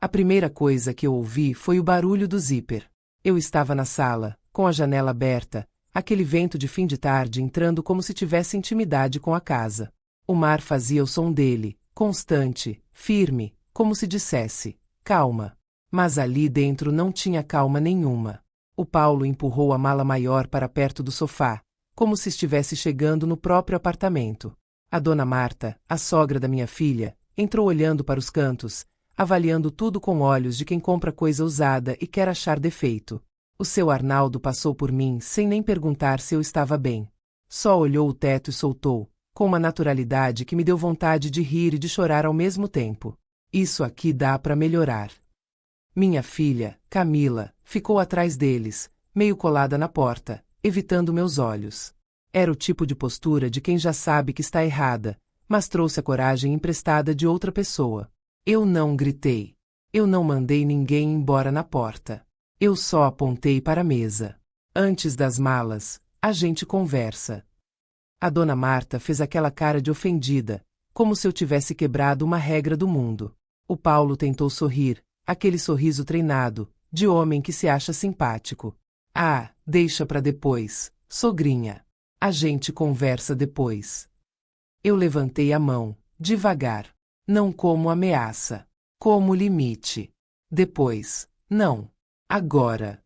A primeira coisa que eu ouvi foi o barulho do zíper. Eu estava na sala, com a janela aberta, aquele vento de fim de tarde entrando como se tivesse intimidade com a casa. O mar fazia o som dele, constante, firme, como se dissesse: calma. Mas ali dentro não tinha calma nenhuma. O Paulo empurrou a mala maior para perto do sofá, como se estivesse chegando no próprio apartamento. A dona Marta, a sogra da minha filha, entrou olhando para os cantos, avaliando tudo com olhos de quem compra coisa usada e quer achar defeito. O seu Arnaldo passou por mim sem nem perguntar se eu estava bem. Só olhou o teto e soltou, com uma naturalidade que me deu vontade de rir e de chorar ao mesmo tempo: isso aqui dá para melhorar. Minha filha, Camila, ficou atrás deles, meio colada na porta, evitando meus olhos. Era o tipo de postura de quem já sabe que está errada, mas trouxe a coragem emprestada de outra pessoa. Eu não gritei. Eu não mandei ninguém embora na porta. Eu só apontei para a mesa. Antes das malas, a gente conversa. A dona Marta fez aquela cara de ofendida, como se eu tivesse quebrado uma regra do mundo. O Paulo tentou sorrir, aquele sorriso treinado, de homem que se acha simpático. Ah, deixa para depois, sogrinha. A gente conversa depois. Eu levantei a mão, devagar. Não como ameaça. Como limite. Depois. Não. Agora.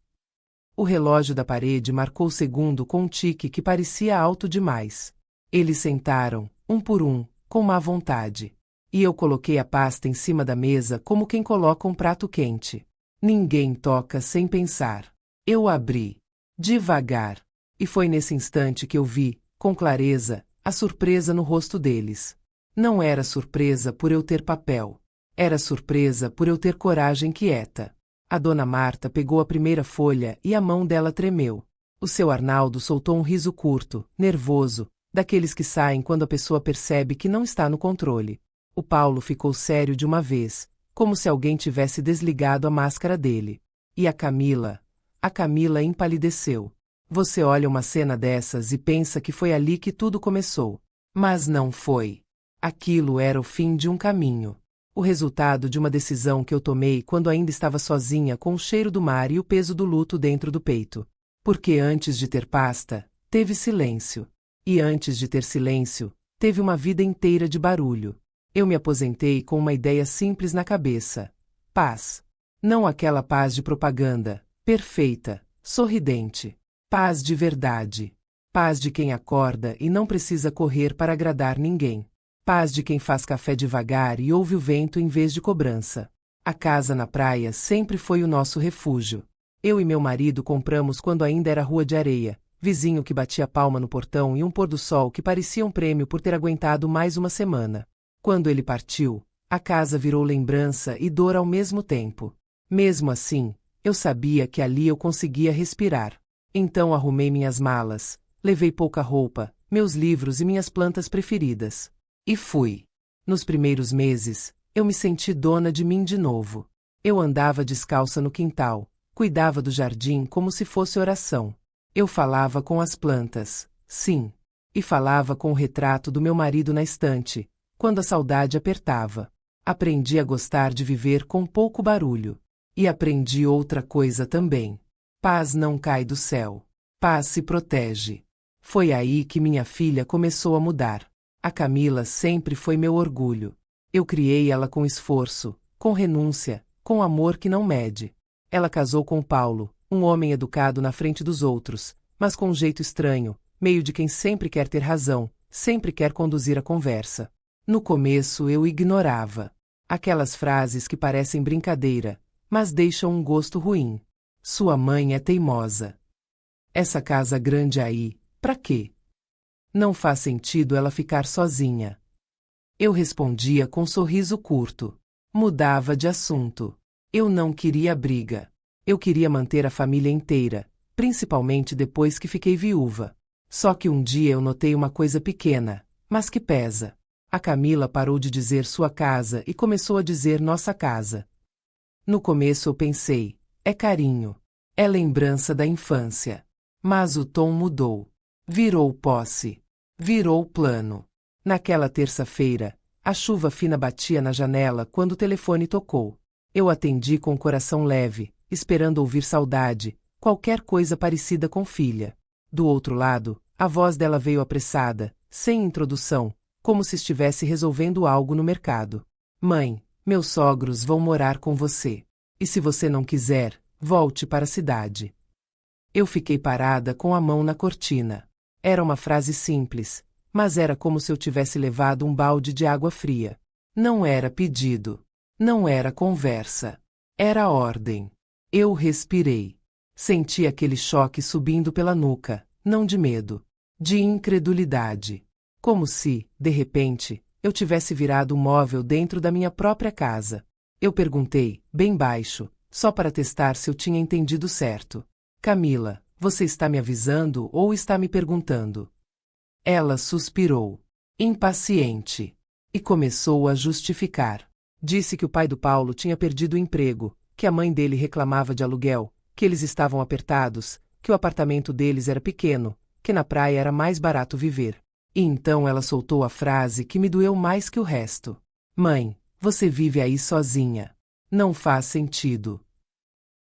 O relógio da parede marcou o segundo com um tique que parecia alto demais. Eles sentaram, um por um, com má vontade. E eu coloquei a pasta em cima da mesa como quem coloca um prato quente. Ninguém toca sem pensar. Eu abri. Devagar. E foi nesse instante que eu vi, com clareza, a surpresa no rosto deles. Não era surpresa por eu ter papel. Era surpresa por eu ter coragem quieta. A dona Marta pegou a primeira folha e a mão dela tremeu. O seu Arnaldo soltou um riso curto, nervoso, daqueles que saem quando a pessoa percebe que não está no controle. O Paulo ficou sério de uma vez, como se alguém tivesse desligado a máscara dele. E a Camila empalideceu. Você olha uma cena dessas e pensa que foi ali que tudo começou. Mas não foi. Aquilo era o fim de um caminho. O resultado de uma decisão que eu tomei quando ainda estava sozinha com o cheiro do mar e o peso do luto dentro do peito. Porque antes de ter pasta, teve silêncio. E antes de ter silêncio, teve uma vida inteira de barulho. Eu me aposentei com uma ideia simples na cabeça. Paz. Não aquela paz de propaganda, perfeita, sorridente. Paz de verdade. Paz de quem acorda e não precisa correr para agradar ninguém. Paz de quem faz café devagar e ouve o vento em vez de cobrança. A casa na praia sempre foi o nosso refúgio. Eu e meu marido compramos quando ainda era rua de areia, vizinho que batia palma no portão e um pôr-do-sol que parecia um prêmio por ter aguentado mais uma semana. Quando ele partiu, a casa virou lembrança e dor ao mesmo tempo. Mesmo assim, eu sabia que ali eu conseguia respirar. Então arrumei minhas malas, levei pouca roupa, meus livros e minhas plantas preferidas. E fui. Nos primeiros meses, eu me senti dona de mim de novo. Eu andava descalça no quintal, cuidava do jardim como se fosse oração. Eu falava com as plantas, sim. E falava com o retrato do meu marido na estante, quando a saudade apertava. Aprendi a gostar de viver com pouco barulho. E aprendi outra coisa também. Paz não cai do céu. Paz se protege. Foi aí que minha filha começou a mudar. A Camila sempre foi meu orgulho. Eu criei ela com esforço, com renúncia, com amor que não mede. Ela casou com Paulo, um homem educado na frente dos outros, mas com um jeito estranho, meio de quem sempre quer ter razão, sempre quer conduzir a conversa. No começo eu ignorava. Aquelas frases que parecem brincadeira, mas deixam um gosto ruim. Sua mãe é teimosa. Essa casa grande aí, pra quê? Não faz sentido ela ficar sozinha. Eu respondia com um sorriso curto. Mudava de assunto. Eu não queria briga. Eu queria manter a família inteira, principalmente depois que fiquei viúva. Só que um dia eu notei uma coisa pequena, mas que pesa. A Camila parou de dizer sua casa e começou a dizer nossa casa. No começo eu pensei, é carinho. É lembrança da infância. Mas o tom mudou. Virou posse. Virou plano. Naquela terça-feira, a chuva fina batia na janela quando o telefone tocou. Eu atendi com o coração leve, esperando ouvir saudade, qualquer coisa parecida com filha. Do outro lado, a voz dela veio apressada, sem introdução, como se estivesse resolvendo algo no mercado. Mãe, meus sogros vão morar com você. E se você não quiser, volte para a cidade. Eu fiquei parada com a mão na cortina. Era uma frase simples, mas era como se eu tivesse levado um balde de água fria. Não era pedido. Não era conversa. Era ordem. Eu respirei. Senti aquele choque subindo pela nuca, não de medo, de incredulidade. Como se, de repente, eu tivesse virado um móvel dentro da minha própria casa. Eu perguntei, bem baixo, só para testar se eu tinha entendido certo. Camila, você está me avisando ou está me perguntando? Ela suspirou, impaciente, e começou a justificar. Disse que o pai do Paulo tinha perdido o emprego, que a mãe dele reclamava de aluguel, que eles estavam apertados, que o apartamento deles era pequeno, que na praia era mais barato viver. E então ela soltou a frase que me doeu mais que o resto. Mãe, você vive aí sozinha. Não faz sentido.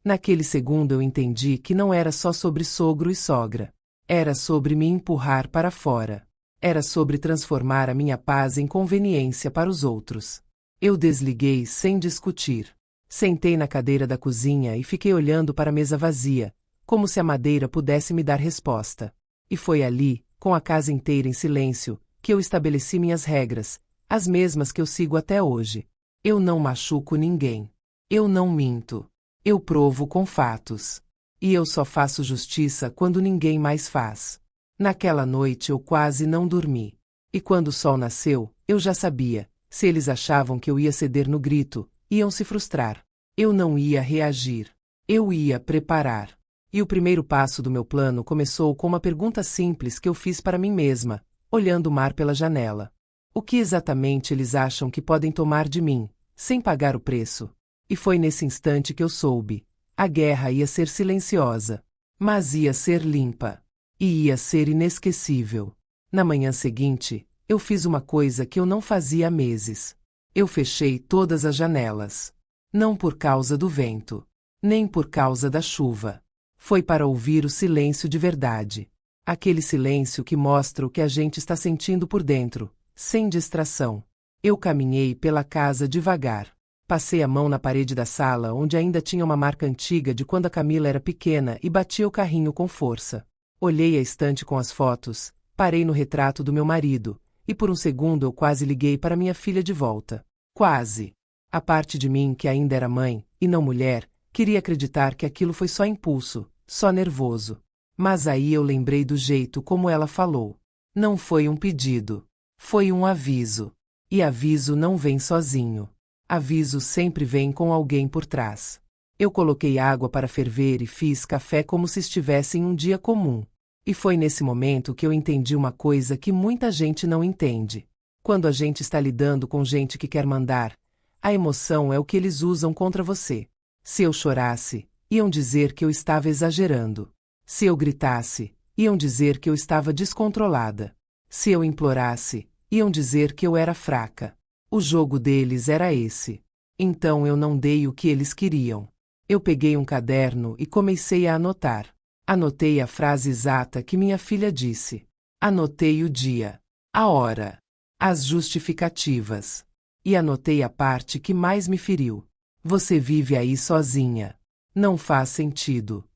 Naquele segundo eu entendi que não era só sobre sogro e sogra. Era sobre me empurrar para fora. Era sobre transformar a minha paz em conveniência para os outros. Eu desliguei sem discutir. Sentei na cadeira da cozinha e fiquei olhando para a mesa vazia, como se a madeira pudesse me dar resposta. E foi ali, com a casa inteira em silêncio, que eu estabeleci minhas regras, as mesmas que eu sigo até hoje. Eu não machuco ninguém. Eu não minto. Eu provo com fatos. E eu só faço justiça quando ninguém mais faz. Naquela noite eu quase não dormi. E quando o sol nasceu, eu já sabia, se eles achavam que eu ia ceder no grito, iam se frustrar. Eu não ia reagir. Eu ia preparar. E o primeiro passo do meu plano começou com uma pergunta simples que eu fiz para mim mesma, olhando o mar pela janela. O que exatamente eles acham que podem tomar de mim, sem pagar o preço? E foi nesse instante que eu soube. A guerra ia ser silenciosa, mas ia ser limpa. E ia ser inesquecível. Na manhã seguinte, eu fiz uma coisa que eu não fazia há meses. Eu fechei todas as janelas. Não por causa do vento, nem por causa da chuva. Foi para ouvir o silêncio de verdade. Aquele silêncio que mostra o que a gente está sentindo por dentro, sem distração. Eu caminhei pela casa devagar. Passei a mão na parede da sala onde ainda tinha uma marca antiga de quando a Camila era pequena e batia o carrinho com força. Olhei a estante com as fotos, parei no retrato do meu marido, e por um segundo eu quase liguei para minha filha de volta. Quase. A parte de mim que ainda era mãe, e não mulher, queria acreditar que aquilo foi só impulso, só nervoso. Mas aí eu lembrei do jeito como ela falou. Não foi um pedido. Foi um aviso. E aviso não vem sozinho. Aviso sempre vem com alguém por trás. Eu coloquei água para ferver e fiz café como se estivesse em um dia comum. E foi nesse momento que eu entendi uma coisa que muita gente não entende. Quando a gente está lidando com gente que quer mandar, a emoção é o que eles usam contra você. Se eu chorasse, iam dizer que eu estava exagerando. Se eu gritasse, iam dizer que eu estava descontrolada. Se eu implorasse, iam dizer que eu era fraca. O jogo deles era esse. Então eu não dei o que eles queriam. Eu peguei um caderno e comecei a anotar. Anotei a frase exata que minha filha disse. Anotei o dia, a hora, as justificativas. E anotei a parte que mais me feriu. Você vive aí sozinha. Não faz sentido.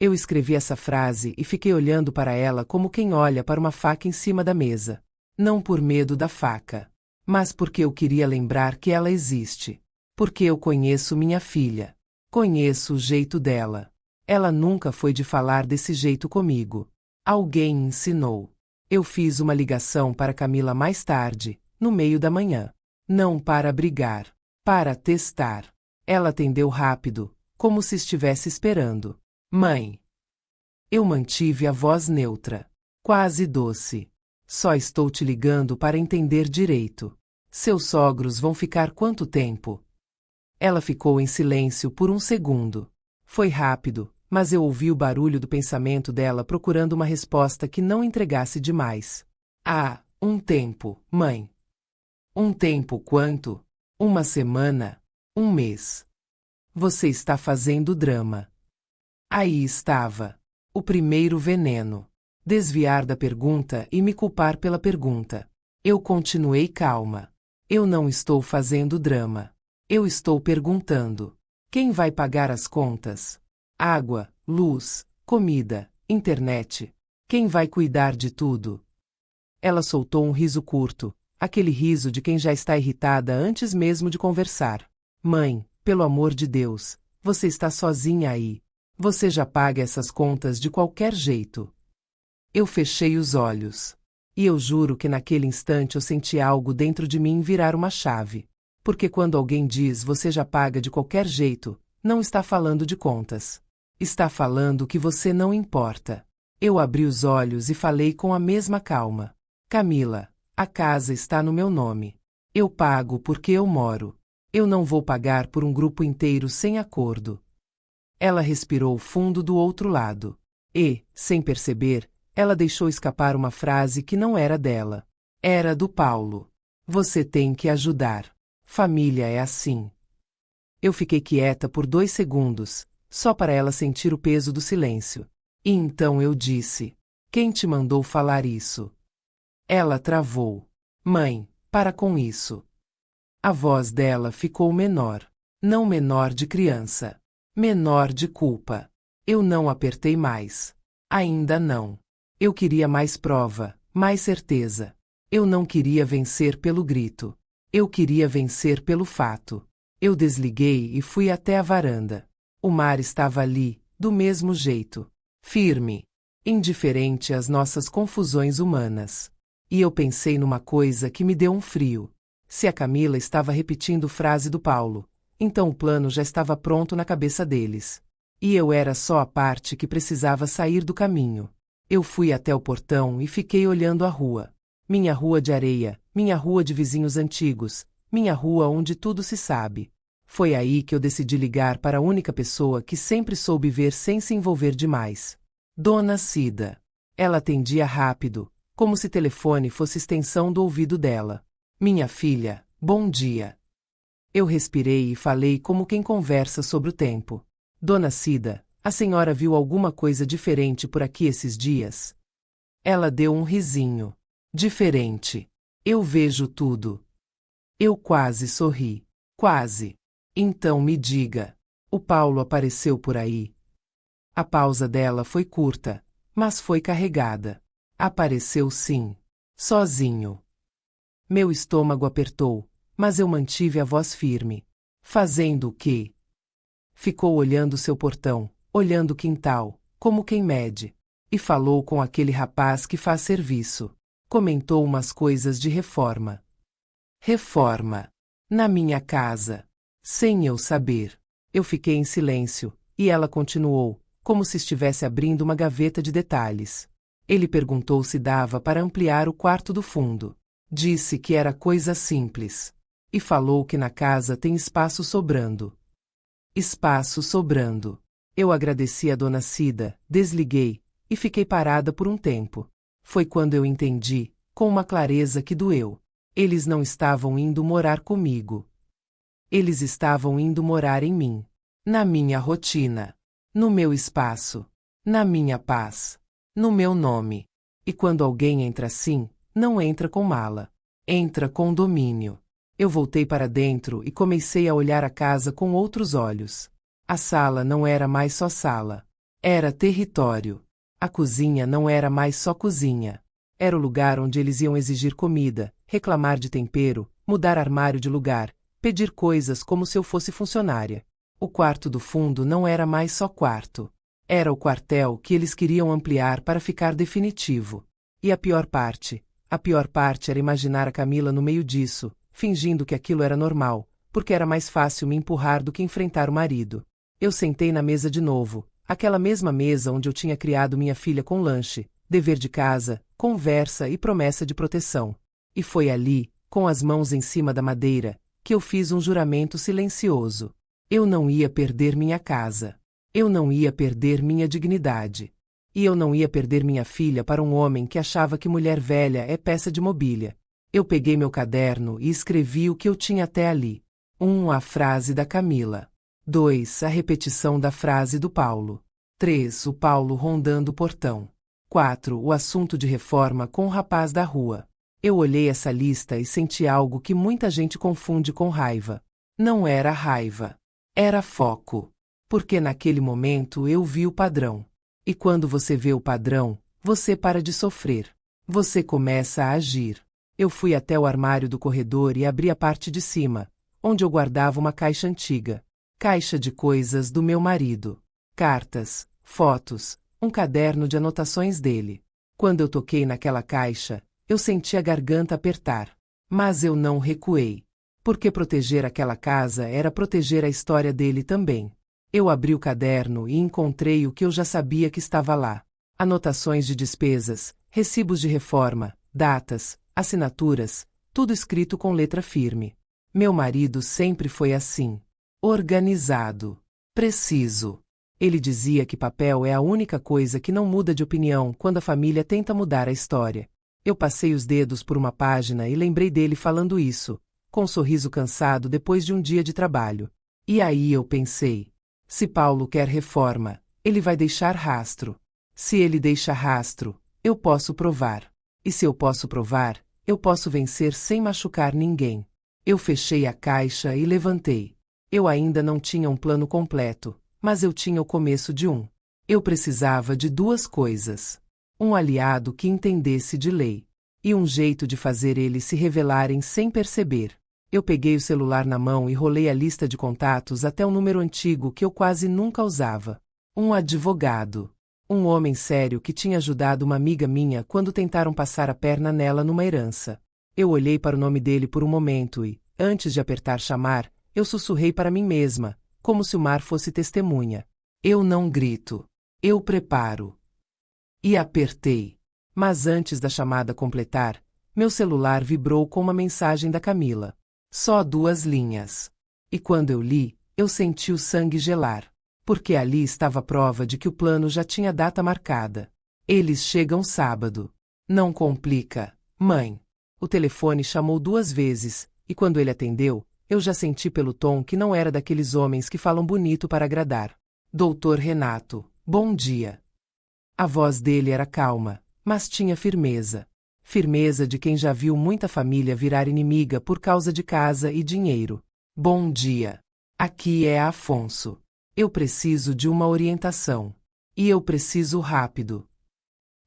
Eu escrevi essa frase e fiquei olhando para ela como quem olha para uma faca em cima da mesa. Não por medo da faca, mas porque eu queria lembrar que ela existe. Porque eu conheço minha filha. Conheço o jeito dela. Ela nunca foi de falar desse jeito comigo. Alguém ensinou. Eu fiz uma ligação para Camila mais tarde, no meio da manhã. Não para brigar, para testar. Ela atendeu rápido, como se estivesse esperando. Mãe. Eu mantive a voz neutra, quase doce. Só estou te ligando para entender direito. Seus sogros vão ficar quanto tempo? Ela ficou em silêncio por um segundo. Foi rápido, mas eu ouvi o barulho do pensamento dela procurando uma resposta que não entregasse demais. Ah, um tempo, mãe. Um tempo quanto? Uma semana? Um mês? Você está fazendo drama. Aí estava. O primeiro veneno. Desviar da pergunta e me culpar pela pergunta. Eu continuei calma. Eu não estou fazendo drama. Eu estou perguntando. Quem vai pagar as contas? Água, luz, comida, internet. Quem vai cuidar de tudo? Ela soltou um riso curto, aquele riso de quem já está irritada antes mesmo de conversar. Mãe, pelo amor de Deus, você está sozinha aí. Você já paga essas contas de qualquer jeito. Eu fechei os olhos. E eu juro que naquele instante eu senti algo dentro de mim virar uma chave. Porque quando alguém diz você já paga de qualquer jeito, não está falando de contas. Está falando que você não importa. Eu abri os olhos e falei com a mesma calma. Camila, a casa está no meu nome. Eu pago porque eu moro. Eu não vou pagar por um grupo inteiro sem acordo. Ela respirou fundo do outro lado. E, sem perceber, ela deixou escapar uma frase que não era dela. Era do Paulo. Você tem que ajudar. Família é assim. Eu fiquei quieta por 2 segundos, só para ela sentir o peso do silêncio. E então eu disse: quem te mandou falar isso? Ela travou. Mãe, para com isso. A voz dela ficou menor. Não menor de criança. Menor de culpa. Eu não apertei mais. Ainda não. Eu queria mais prova, mais certeza. Eu não queria vencer pelo grito. Eu queria vencer pelo fato. Eu desliguei e fui até a varanda. O mar estava ali, do mesmo jeito. Firme. Indiferente às nossas confusões humanas. E eu pensei numa coisa que me deu um frio. Se a Camila estava repetindo frase do Paulo, então o plano já estava pronto na cabeça deles. E eu era só a parte que precisava sair do caminho. Eu fui até o portão e fiquei olhando a rua. Minha rua de areia, minha rua de vizinhos antigos, minha rua onde tudo se sabe. Foi aí que eu decidi ligar para a única pessoa que sempre soube ver sem se envolver demais. Dona Cida. Ela atendia rápido, como se telefone fosse extensão do ouvido dela. Minha filha, bom dia. Eu respirei e falei como quem conversa sobre o tempo. Dona Cida, a senhora viu alguma coisa diferente por aqui esses dias? Ela deu um risinho. Diferente. Eu vejo tudo. Eu quase sorri. Quase. Então me diga. O Paulo apareceu por aí? A pausa dela foi curta, mas foi carregada. Apareceu sim. Sozinho. Meu estômago apertou, mas eu mantive a voz firme. Fazendo o quê? Ficou olhando seu portão, olhando o quintal, como quem mede. E falou com aquele rapaz que faz serviço. Comentou umas coisas de reforma. Reforma. Na minha casa. Sem eu saber. Eu fiquei em silêncio, e ela continuou, como se estivesse abrindo uma gaveta de detalhes. Ele perguntou se dava para ampliar o quarto do fundo. Disse que era coisa simples. E falou que na casa tem espaço sobrando. Espaço sobrando. Eu agradeci a Dona Cida, desliguei, e fiquei parada por um tempo. Foi quando eu entendi, com uma clareza que doeu. Eles não estavam indo morar comigo. Eles estavam indo morar em mim. Na minha rotina. No meu espaço. Na minha paz. No meu nome. E quando alguém entra assim, não entra com mala. Entra com domínio. Eu voltei para dentro e comecei a olhar a casa com outros olhos. A sala não era mais só sala. Era território. A cozinha não era mais só cozinha. Era o lugar onde eles iam exigir comida, reclamar de tempero, mudar armário de lugar, pedir coisas como se eu fosse funcionária. O quarto do fundo não era mais só quarto. Era o quartel que eles queriam ampliar para ficar definitivo. E a pior parte era imaginar a Camila no meio disso, fingindo que aquilo era normal, porque era mais fácil me empurrar do que enfrentar o marido. Eu sentei na mesa de novo, aquela mesma mesa onde eu tinha criado minha filha com lanche, dever de casa, conversa e promessa de proteção. E foi ali, com as mãos em cima da madeira, que eu fiz um juramento silencioso. Eu não ia perder minha casa. Eu não ia perder minha dignidade. E eu não ia perder minha filha para um homem que achava que mulher velha é peça de mobília. Eu peguei meu caderno e escrevi o que eu tinha até ali. A frase da Camila. 2. A repetição da frase do Paulo. 3. O Paulo rondando o portão. 4. O assunto de reforma com o rapaz da rua. Eu olhei essa lista e senti algo que muita gente confunde com raiva. Não era raiva. Era foco. Porque naquele momento eu vi o padrão. E quando você vê o padrão, você para de sofrer. Você começa a agir. Eu fui até o armário do corredor e abri a parte de cima, onde eu guardava uma caixa antiga. Caixa de coisas do meu marido. Cartas, fotos, um caderno de anotações dele. Quando eu toquei naquela caixa, eu senti a garganta apertar. Mas eu não recuei. Porque proteger aquela casa era proteger a história dele também. Eu abri o caderno e encontrei o que eu já sabia que estava lá. Anotações de despesas, recibos de reforma, datas, assinaturas, tudo escrito com letra firme. Meu marido sempre foi assim. Organizado. Preciso. Ele dizia que papel é a única coisa que não muda de opinião quando a família tenta mudar a história. Eu passei os dedos por uma página e lembrei dele falando isso, com um sorriso cansado depois de um dia de trabalho. E aí eu pensei: se Paulo quer reforma, ele vai deixar rastro. Se ele deixa rastro, eu posso provar. E se eu posso provar, eu posso vencer sem machucar ninguém. Eu fechei a caixa e levantei. Eu ainda não tinha um plano completo, mas eu tinha o começo de um. Eu precisava de duas coisas: um aliado que entendesse de lei, e um jeito de fazer eles se revelarem sem perceber. Eu peguei o celular na mão e rolei a lista de contatos até um número antigo que eu quase nunca usava. Um advogado. Um homem sério que tinha ajudado uma amiga minha quando tentaram passar a perna nela numa herança. Eu olhei para o nome dele por um momento e, antes de apertar chamar, eu sussurrei para mim mesma, como se o mar fosse testemunha. Eu não grito. Eu preparo. E apertei. Mas antes da chamada completar, meu celular vibrou com uma mensagem da Camila. Só 2 linhas. E quando eu li, eu senti o sangue gelar. Porque ali estava a prova de que o plano já tinha data marcada. Eles chegam sábado. Não complica, mãe. O telefone chamou 2 vezes, e quando ele atendeu, eu já senti pelo tom que não era daqueles homens que falam bonito para agradar. Doutor Renato, bom dia. A voz dele era calma, mas tinha firmeza. Firmeza de quem já viu muita família virar inimiga por causa de casa e dinheiro. Bom dia. Aqui é Afonso. Eu preciso de uma orientação. E eu preciso rápido.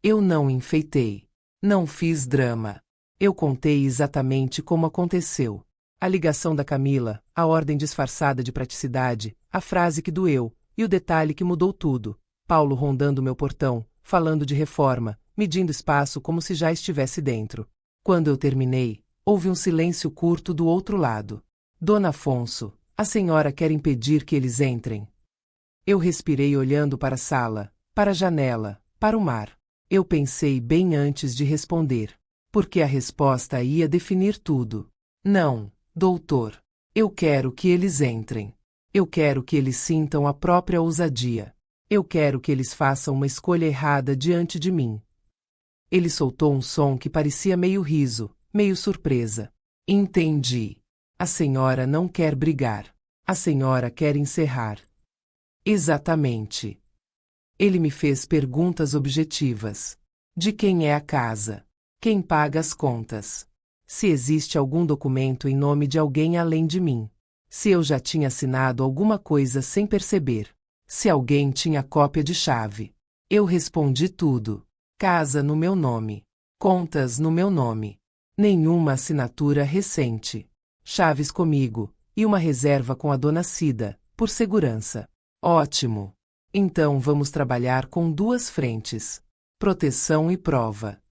Eu não enfeitei. Não fiz drama. Eu contei exatamente como aconteceu. A ligação da Camila, a ordem disfarçada de praticidade, a frase que doeu, e o detalhe que mudou tudo. Paulo rondando meu portão, falando de reforma, medindo espaço como se já estivesse dentro. Quando eu terminei, houve um silêncio curto do outro lado. Dona Afonso, a senhora quer impedir que eles entrem? Eu respirei olhando para a sala, para a janela, para o mar. Eu pensei bem antes de responder. Porque a resposta ia definir tudo. Não, doutor. Eu quero que eles entrem. Eu quero que eles sintam a própria ousadia. Eu quero que eles façam uma escolha errada diante de mim. Ele soltou um som que parecia meio riso, meio surpresa. Entendi. A senhora não quer brigar. A senhora quer encerrar. Exatamente. Ele me fez perguntas objetivas. De quem é a casa? Quem paga as contas? Se existe algum documento em nome de alguém além de mim? Se eu já tinha assinado alguma coisa sem perceber? Se alguém tinha cópia de chave? Eu respondi tudo. Casa no meu nome. Contas no meu nome. Nenhuma assinatura recente. Chaves comigo, e uma reserva com a dona Cida, por segurança. Ótimo. Então vamos trabalhar com 2 frentes. Proteção e prova.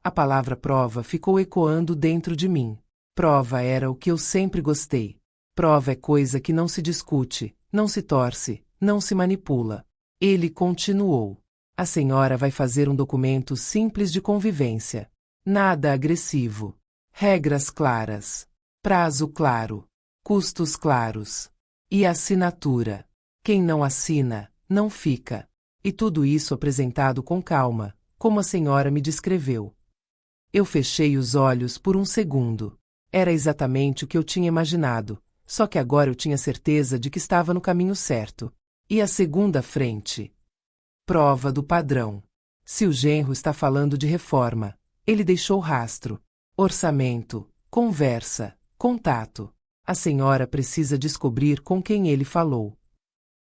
A palavra prova ficou ecoando dentro de mim. Prova era o que eu sempre gostei. Prova é coisa que não se discute, não se torce, não se manipula. Ele continuou. A senhora vai fazer um documento simples de convivência. Nada agressivo. Regras claras. Prazo claro. Custos claros. E assinatura. Quem não assina, não fica. E tudo isso apresentado com calma, como a senhora me descreveu. Eu fechei os olhos por um segundo. Era exatamente o que eu tinha imaginado. Só que agora eu tinha certeza de que estava no caminho certo. E a segunda frente? Prova do padrão. Se o genro está falando de reforma, ele deixou rastro. Orçamento, conversa, contato. A senhora precisa descobrir com quem ele falou.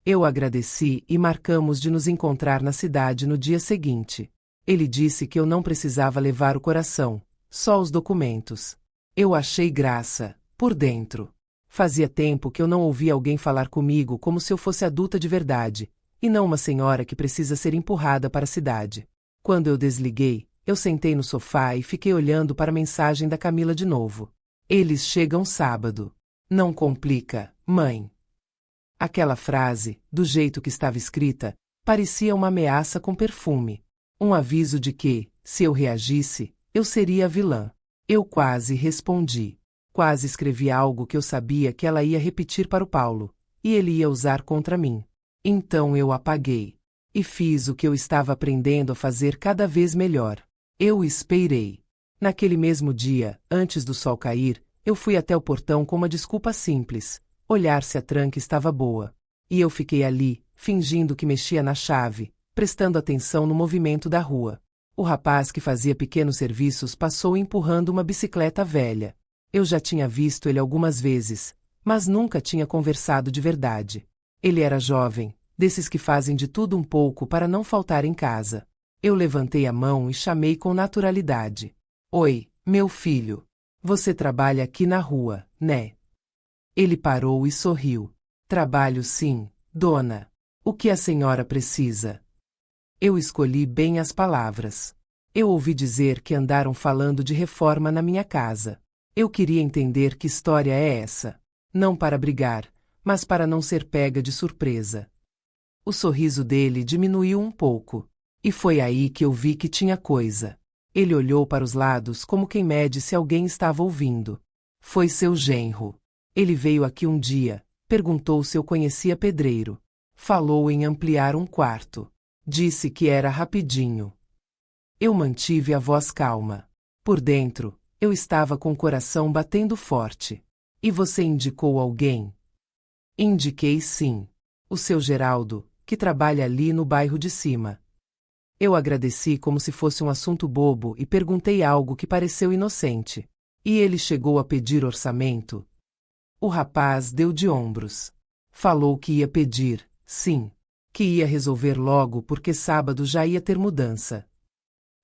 Eu agradeci e marcamos de nos encontrar na cidade no dia seguinte. Ele disse que eu não precisava levar o coração, só os documentos. Eu achei graça, por dentro. Fazia tempo que eu não ouvia alguém falar comigo como se eu fosse adulta de verdade, e não uma senhora que precisa ser empurrada para a cidade. Quando eu desliguei, eu sentei no sofá e fiquei olhando para a mensagem da Camila de novo. Eles chegam sábado. Não complica, mãe. Aquela frase, do jeito que estava escrita, parecia uma ameaça com perfume. Um aviso de que, se eu reagisse, eu seria a vilã. Eu quase respondi. Quase escrevi algo que eu sabia que ela ia repetir para o Paulo, e ele ia usar contra mim. Então eu apaguei. E fiz o que eu estava aprendendo a fazer cada vez melhor. Eu esperei. Naquele mesmo dia, antes do sol cair, eu fui até o portão com uma desculpa simples: olhar se a tranca estava boa. E eu fiquei ali, fingindo que mexia na chave, prestando atenção no movimento da rua. O rapaz que fazia pequenos serviços passou empurrando uma bicicleta velha. Eu já tinha visto ele algumas vezes, mas nunca tinha conversado de verdade. Ele era jovem, desses que fazem de tudo um pouco para não faltar em casa. Eu levantei a mão e chamei com naturalidade. Oi, meu filho. Você trabalha aqui na rua, né? Ele parou e sorriu. Trabalho sim, dona. O que a senhora precisa? Eu escolhi bem as palavras. Eu ouvi dizer que andaram falando de reforma na minha casa. Eu queria entender que história é essa. Não para brigar, mas para não ser pega de surpresa. O sorriso dele diminuiu um pouco. E foi aí que eu vi que tinha coisa. Ele olhou para os lados como quem mede se alguém estava ouvindo. Foi seu genro. Ele veio aqui um dia, perguntou se eu conhecia pedreiro. Falou em ampliar um quarto. Disse que era rapidinho. Eu mantive a voz calma. Por dentro, eu estava com o coração batendo forte. E você indicou alguém? Indiquei sim. O seu Geraldo, que trabalha ali no bairro de cima. Eu agradeci como se fosse um assunto bobo e perguntei algo que pareceu inocente. E ele chegou a pedir orçamento? O rapaz deu de ombros. Falou que ia pedir, sim. Que ia resolver logo porque sábado já ia ter mudança.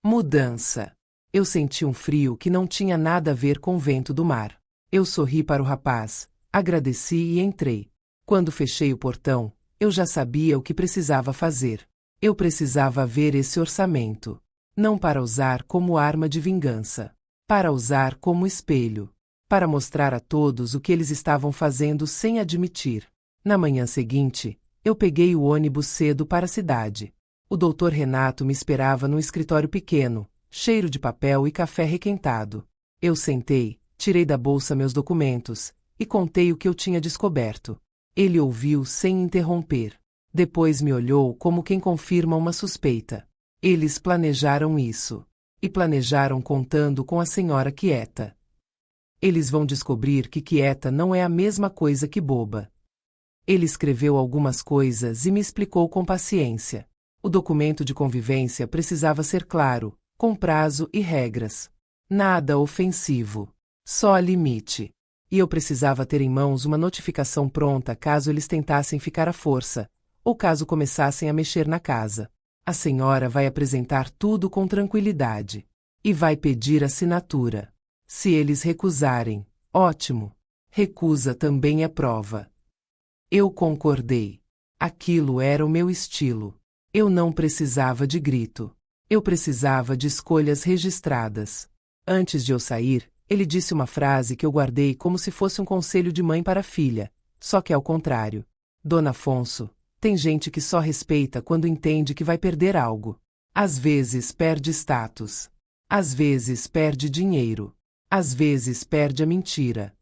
Mudança. Eu senti um frio que não tinha nada a ver com o vento do mar. Eu sorri para o rapaz, agradeci e entrei. Quando fechei o portão, eu já sabia o que precisava fazer. Eu precisava ver esse orçamento. Não para usar como arma de vingança. Para usar como espelho. Para mostrar a todos o que eles estavam fazendo sem admitir. Na manhã seguinte, eu peguei o ônibus cedo para a cidade. O Dr. Renato me esperava num escritório pequeno, cheiro de papel e café requentado. Eu sentei, tirei da bolsa meus documentos, e contei o que eu tinha descoberto. Ele ouviu sem interromper. Depois me olhou como quem confirma uma suspeita. Eles planejaram isso. E planejaram contando com a senhora quieta. Eles vão descobrir que quieta não é a mesma coisa que boba. Ele escreveu algumas coisas e me explicou com paciência. O documento de convivência precisava ser claro, com prazo e regras. Nada ofensivo. Só limite. E eu precisava ter em mãos uma notificação pronta caso eles tentassem ficar à força, ou caso começassem a mexer na casa. A senhora vai apresentar tudo com tranquilidade. E vai pedir assinatura. Se eles recusarem, ótimo. Recusa também é prova. Eu concordei. Aquilo era o meu estilo. Eu não precisava de grito. Eu precisava de escolhas registradas. Antes de eu sair, ele disse uma frase que eu guardei como se fosse um conselho de mãe para filha, só que ao contrário. Dona Afonso, tem gente que só respeita quando entende que vai perder algo. Às vezes perde status. Às vezes perde dinheiro. Às vezes perde a mentira.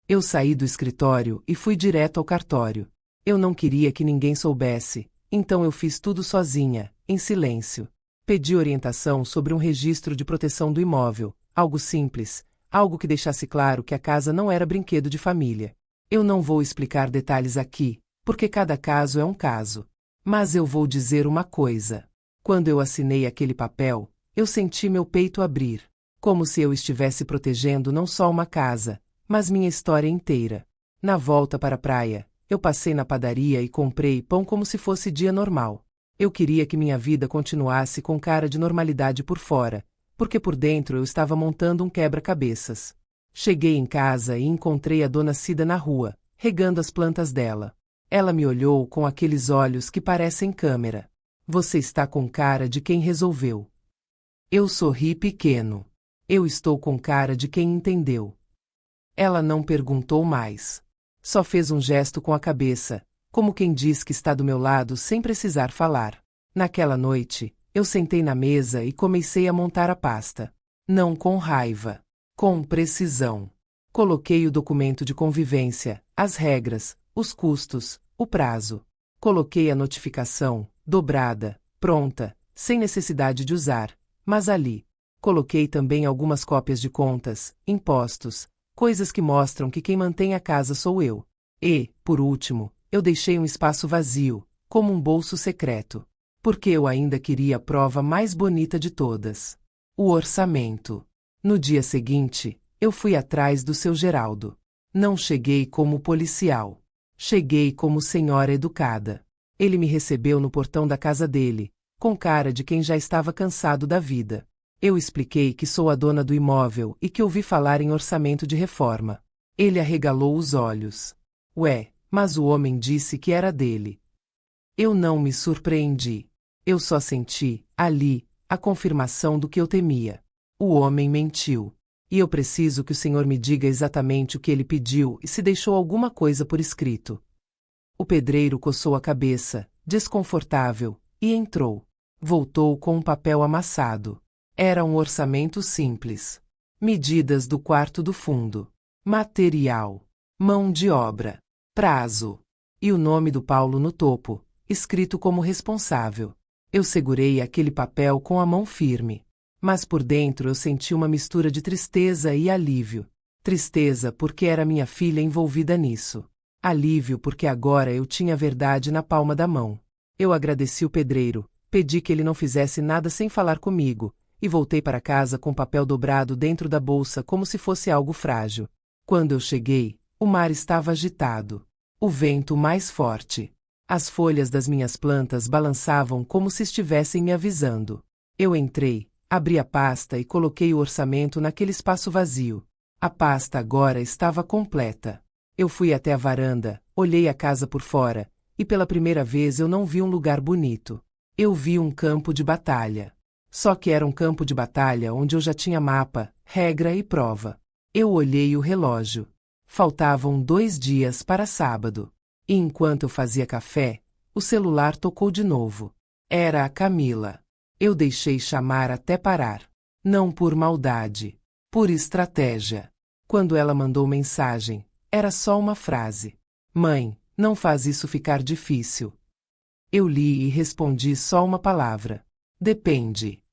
Eu saí do escritório e fui direto ao cartório. Eu não queria que ninguém soubesse, então eu fiz tudo sozinha, em silêncio. Pedi orientação sobre um registro de proteção do imóvel, algo simples, algo que deixasse claro que a casa não era brinquedo de família. Eu não vou explicar detalhes aqui, porque cada caso é um caso. Mas eu vou dizer uma coisa. Quando eu assinei aquele papel, eu senti meu peito abrir, como se eu estivesse protegendo não só uma casa, mas minha história inteira. Na volta para a praia, eu passei na padaria e comprei pão como se fosse dia normal. Eu queria que minha vida continuasse com cara de normalidade por fora, porque por dentro eu estava montando um quebra-cabeças. Cheguei em casa e encontrei a dona Cida na rua, regando as plantas dela. Ela me olhou com aqueles olhos que parecem câmera. Você está com cara de quem resolveu. Eu sorri pequeno. Eu estou com cara de quem entendeu. Ela não perguntou mais. Só fez um gesto com a cabeça, como quem diz que está do meu lado sem precisar falar. Naquela noite, eu sentei na mesa e comecei a montar a pasta. Não com raiva. Com precisão. Coloquei o documento de convivência, as regras, os custos, o prazo. Coloquei a notificação, dobrada, pronta, sem necessidade de usar, mas ali. Coloquei também algumas cópias de contas, impostos, coisas que mostram que quem mantém a casa sou eu. E, por último, eu deixei um espaço vazio, como um bolso secreto. Porque eu ainda queria a prova mais bonita de todas. O orçamento. No dia seguinte, eu fui atrás do seu Geraldo. Não cheguei como policial. Cheguei como senhora educada. Ele me recebeu no portão da casa dele, com cara de quem já estava cansado da vida. Eu expliquei que sou a dona do imóvel e que ouvi falar em orçamento de reforma. Ele arregalou os olhos. Ué, mas o homem disse que era dele. Eu não me surpreendi. Eu só senti, ali, a confirmação do que eu temia. O homem mentiu. E eu preciso que o senhor me diga exatamente o que ele pediu e se deixou alguma coisa por escrito. O pedreiro coçou a cabeça, desconfortável, e entrou. Voltou com um papel amassado. Era um orçamento simples. Medidas do quarto do fundo. Material. Mão de obra. Prazo. E o nome do Paulo no topo, escrito como responsável. Eu segurei aquele papel com a mão firme. Mas por dentro eu senti uma mistura de tristeza e alívio. Tristeza porque era minha filha envolvida nisso. Alívio porque agora eu tinha a verdade na palma da mão. Eu agradeci o pedreiro, pedi que ele não fizesse nada sem falar comigo, e voltei para casa com o papel dobrado dentro da bolsa como se fosse algo frágil. Quando eu cheguei, o mar estava agitado. O vento mais forte. As folhas das minhas plantas balançavam como se estivessem me avisando. Eu entrei. Abri a pasta e coloquei o orçamento naquele espaço vazio. A pasta agora estava completa. Eu fui até a varanda, olhei a casa por fora, e pela primeira vez eu não vi um lugar bonito. Eu vi um campo de batalha. Só que era um campo de batalha onde eu já tinha mapa, regra e prova. Eu olhei o relógio. Faltavam 2 dias para sábado. E enquanto eu fazia café, o celular tocou de novo. Era a Camila. Eu deixei chamar até parar. Não por maldade. Por estratégia. Quando ela mandou mensagem, era só uma frase. Mãe, não faz isso ficar difícil. Eu li e respondi só uma palavra. Depende.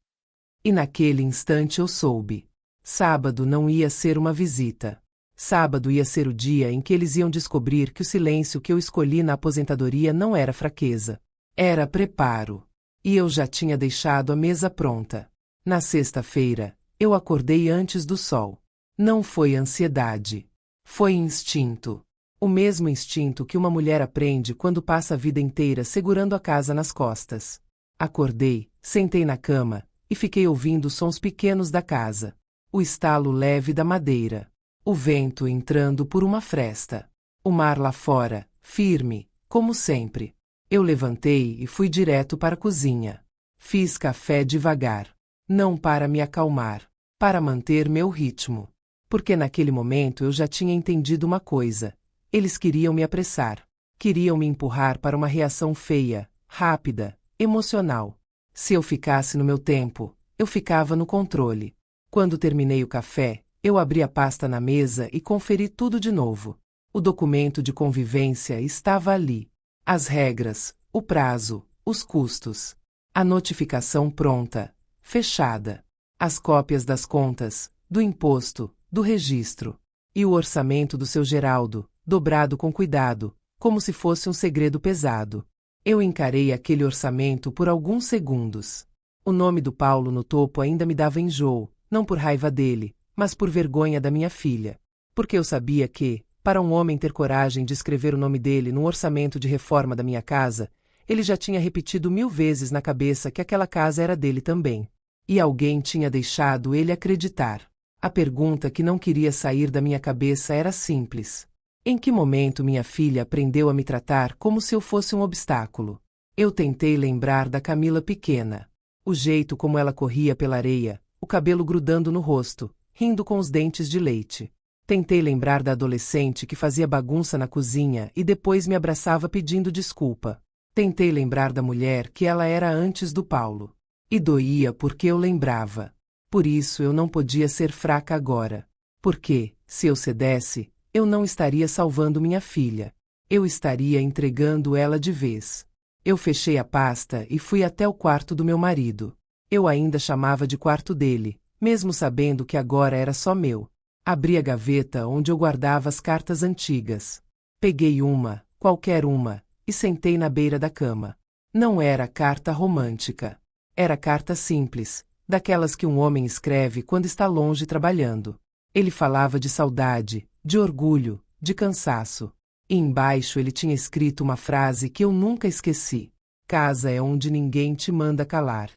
E naquele instante eu soube. Sábado não ia ser uma visita. Sábado ia ser o dia em que eles iam descobrir que o silêncio que eu escolhi na aposentadoria não era fraqueza. Era preparo. E eu já tinha deixado a mesa pronta. Na sexta-feira, eu acordei antes do sol. Não foi ansiedade. Foi instinto. O mesmo instinto que uma mulher aprende quando passa a vida inteira segurando a casa nas costas. Acordei, sentei na cama, e fiquei ouvindo os sons pequenos da casa. O estalo leve da madeira. O vento entrando por uma fresta. O mar lá fora, firme, como sempre. Eu levantei e fui direto para a cozinha. Fiz café devagar. Não para me acalmar, para manter meu ritmo. Porque naquele momento eu já tinha entendido uma coisa. Eles queriam me apressar. Queriam me empurrar para uma reação feia, rápida, emocional. Se eu ficasse no meu tempo, eu ficava no controle. Quando terminei o café, eu abri a pasta na mesa e conferi tudo de novo. O documento de convivência estava ali. As regras, o prazo, os custos. A notificação pronta, fechada. As cópias das contas, do imposto, do registro. E o orçamento do seu Geraldo, dobrado com cuidado, como se fosse um segredo pesado. Eu encarei aquele orçamento por alguns segundos. O nome do Paulo no topo ainda me dava enjoo, não por raiva dele, mas por vergonha da minha filha. Porque eu sabia que, para um homem ter coragem de escrever o nome dele no orçamento de reforma da minha casa, ele já tinha repetido 1000 vezes na cabeça que aquela casa era dele também. E alguém tinha deixado ele acreditar. A pergunta que não queria sair da minha cabeça era simples. Em que momento minha filha aprendeu a me tratar como se eu fosse um obstáculo? Eu tentei lembrar da Camila pequena. O jeito como ela corria pela areia, o cabelo grudando no rosto, rindo com os dentes de leite. Tentei lembrar da adolescente que fazia bagunça na cozinha e depois me abraçava pedindo desculpa. Tentei lembrar da mulher que ela era antes do Paulo. E doía porque eu lembrava. Por isso eu não podia ser fraca agora. Porque, se eu cedesse, eu não estaria salvando minha filha. Eu estaria entregando ela de vez. Eu fechei a pasta e fui até o quarto do meu marido. Eu ainda chamava de quarto dele, mesmo sabendo que agora era só meu. Abri a gaveta onde eu guardava as cartas antigas. Peguei uma, qualquer uma, e sentei na beira da cama. Não era carta romântica. Era carta simples, daquelas que um homem escreve quando está longe trabalhando. Ele falava de saudade, de orgulho, de cansaço. E embaixo ele tinha escrito uma frase que eu nunca esqueci. Casa é onde ninguém te manda calar.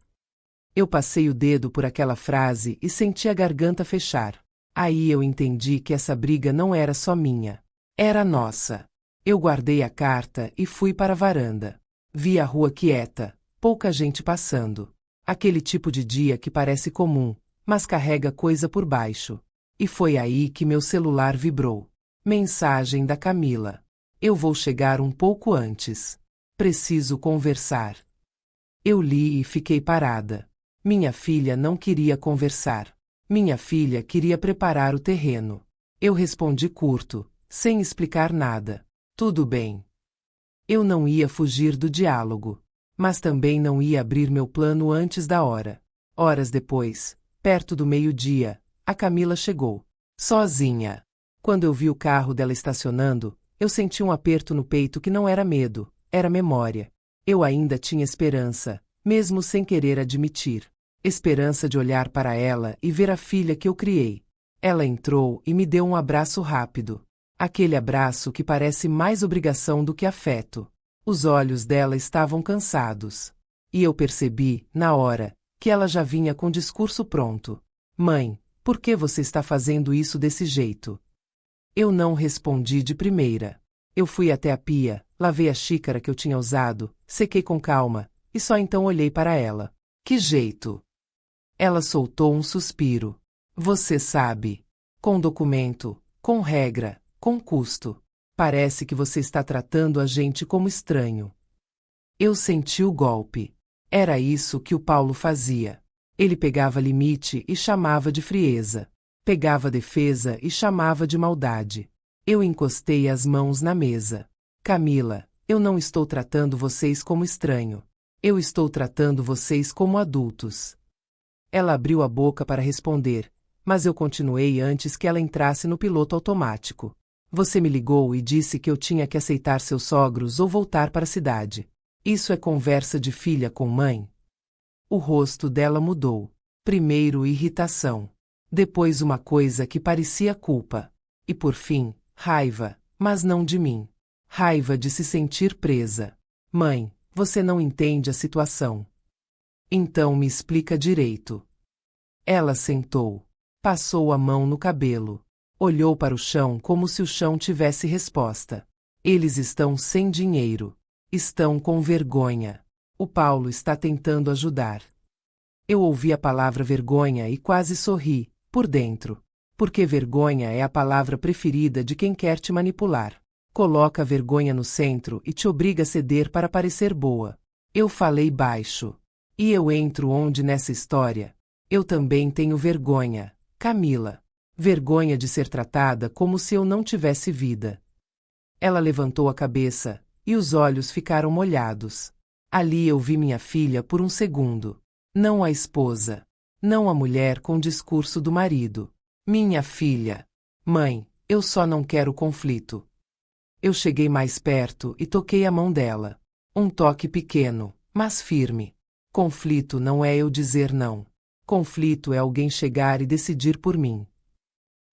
Eu passei o dedo por aquela frase e senti a garganta fechar. Aí eu entendi que essa briga não era só minha. Era nossa. Eu guardei a carta e fui para a varanda. Vi a rua quieta, pouca gente passando. Aquele tipo de dia que parece comum, mas carrega coisa por baixo. E foi aí que meu celular vibrou. Mensagem da Camila. Eu vou chegar um pouco antes. Preciso conversar. Eu li e fiquei parada. Minha filha não queria conversar. Minha filha queria preparar o terreno. Eu respondi curto, sem explicar nada. Tudo bem. Eu não ia fugir do diálogo. Mas também não ia abrir meu plano antes da hora. Horas depois, perto do meio-dia, a Camila chegou. Sozinha. Quando eu vi o carro dela estacionando, eu senti um aperto no peito que não era medo, era memória. Eu ainda tinha esperança, mesmo sem querer admitir. Esperança de olhar para ela e ver a filha que eu criei. Ela entrou e me deu um abraço rápido. Aquele abraço que parece mais obrigação do que afeto. Os olhos dela estavam cansados. E eu percebi, na hora, que ela já vinha com o discurso pronto. Mãe, por que você está fazendo isso desse jeito? Eu não respondi de primeira. Eu fui até a pia, lavei a xícara que eu tinha usado, sequei com calma, e só então olhei para ela. Que jeito? Ela soltou um suspiro. Você sabe. Com documento, com regra, com custo. Parece que você está tratando a gente como estranho. Eu senti o golpe. Era isso que o Paulo fazia. Ele pegava limite e chamava de frieza. Pegava defesa e chamava de maldade. Eu encostei as mãos na mesa. Camila, eu não estou tratando vocês como estranho. Eu estou tratando vocês como adultos. Ela abriu a boca para responder, mas eu continuei antes que ela entrasse no piloto automático. Você me ligou e disse que eu tinha que aceitar seus sogros ou voltar para a cidade. Isso é conversa de filha com mãe? O rosto dela mudou. Primeiro irritação. Depois uma coisa que parecia culpa. E por fim, raiva, mas não de mim. Raiva de se sentir presa. Mãe, você não entende a situação. Então me explica direito. Ela sentou. Passou a mão no cabelo. Olhou para o chão como se o chão tivesse resposta. Eles estão sem dinheiro. Estão com vergonha. O Paulo está tentando ajudar. Eu ouvi a palavra vergonha e quase sorri, por dentro. Porque vergonha é a palavra preferida de quem quer te manipular. Coloca a vergonha no centro e te obriga a ceder para parecer boa. Eu falei baixo. E eu entro onde nessa história? Eu também tenho vergonha, Camila. Vergonha de ser tratada como se eu não tivesse vida. Ela levantou a cabeça, e os olhos ficaram molhados. Ali eu vi minha filha por um segundo. Não a esposa. Não a mulher com o discurso do marido. Minha filha. Mãe, eu só não quero conflito. Eu cheguei mais perto e toquei a mão dela. Um toque pequeno, mas firme. Conflito não é eu dizer não. Conflito é alguém chegar e decidir por mim.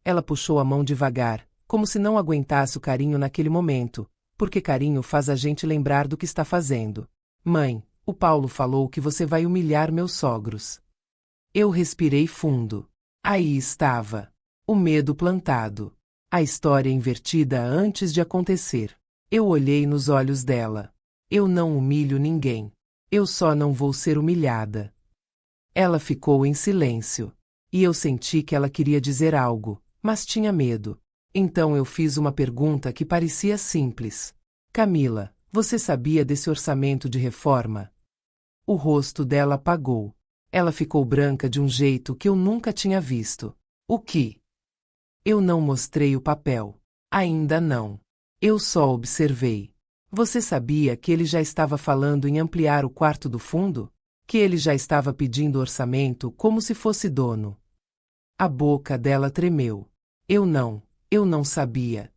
Ela puxou a mão devagar, como se não aguentasse o carinho naquele momento, porque carinho faz a gente lembrar do que está fazendo. Mãe, o Paulo falou que você vai humilhar meus sogros. Eu respirei fundo. Aí estava. O medo plantado. A história invertida antes de acontecer. Eu olhei nos olhos dela. Eu não humilho ninguém. Eu só não vou ser humilhada. Ela ficou em silêncio. E eu senti que ela queria dizer algo, mas tinha medo. Então eu fiz uma pergunta que parecia simples. Camila, você sabia desse orçamento de reforma? O rosto dela apagou. Ela ficou branca de um jeito que eu nunca tinha visto. O que? Eu não mostrei o papel. Ainda não. Eu só observei. Você sabia que ele já estava falando em ampliar o quarto do fundo? Que ele já estava pedindo orçamento como se fosse dono? A boca dela tremeu. Eu não sabia.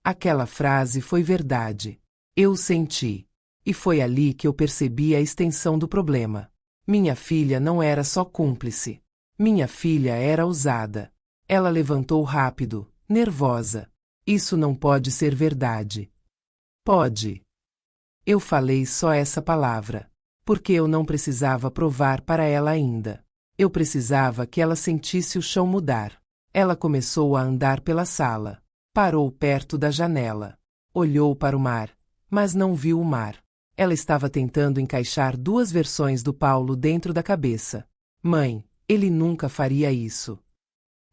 Aquela frase foi verdade. Eu senti. E foi ali que eu percebi a extensão do problema. Minha filha não era só cúmplice. Minha filha era usada. Ela levantou rápido, nervosa. Isso não pode ser verdade. Pode. Eu falei só essa palavra. Porque eu não precisava provar para ela ainda. Eu precisava que ela sentisse o chão mudar. Ela começou a andar pela sala. Parou perto da janela. Olhou para o mar, mas não viu o mar. Ela estava tentando encaixar duas versões do Paulo dentro da cabeça. Mãe, ele nunca faria isso.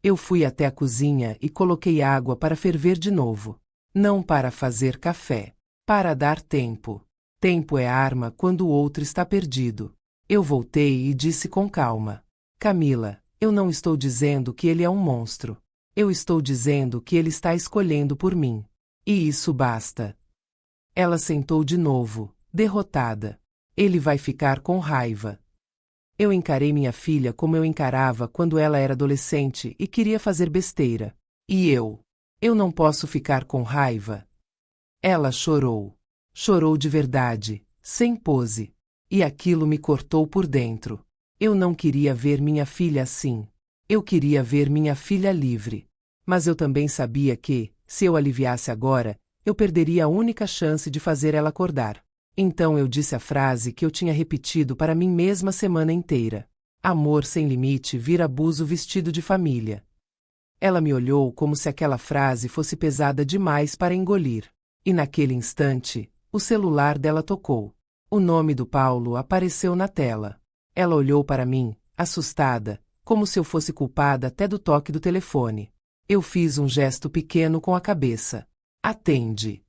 Eu fui até a cozinha e coloquei água para ferver de novo. Não para fazer café. Para dar tempo. Tempo é arma quando o outro está perdido. Eu voltei e disse com calma. Camila, eu não estou dizendo que ele é um monstro. Eu estou dizendo que ele está escolhendo por mim. E isso basta. Ela sentou de novo, derrotada. Ele vai ficar com raiva. Eu encarei minha filha como eu encarava quando ela era adolescente e queria fazer besteira. E eu? Eu não posso ficar com raiva. Ela chorou. Chorou de verdade, sem pose. E aquilo me cortou por dentro. Eu não queria ver minha filha assim. Eu queria ver minha filha livre. Mas eu também sabia que, se eu aliviasse agora, eu perderia a única chance de fazer ela acordar. Então eu disse a frase que eu tinha repetido para mim mesma a semana inteira. Amor sem limite vira abuso vestido de família. Ela me olhou como se aquela frase fosse pesada demais para engolir. E naquele instante, o celular dela tocou. O nome do Paulo apareceu na tela. Ela olhou para mim, assustada, como se eu fosse culpada até do toque do telefone. Eu fiz um gesto pequeno com a cabeça. Atende.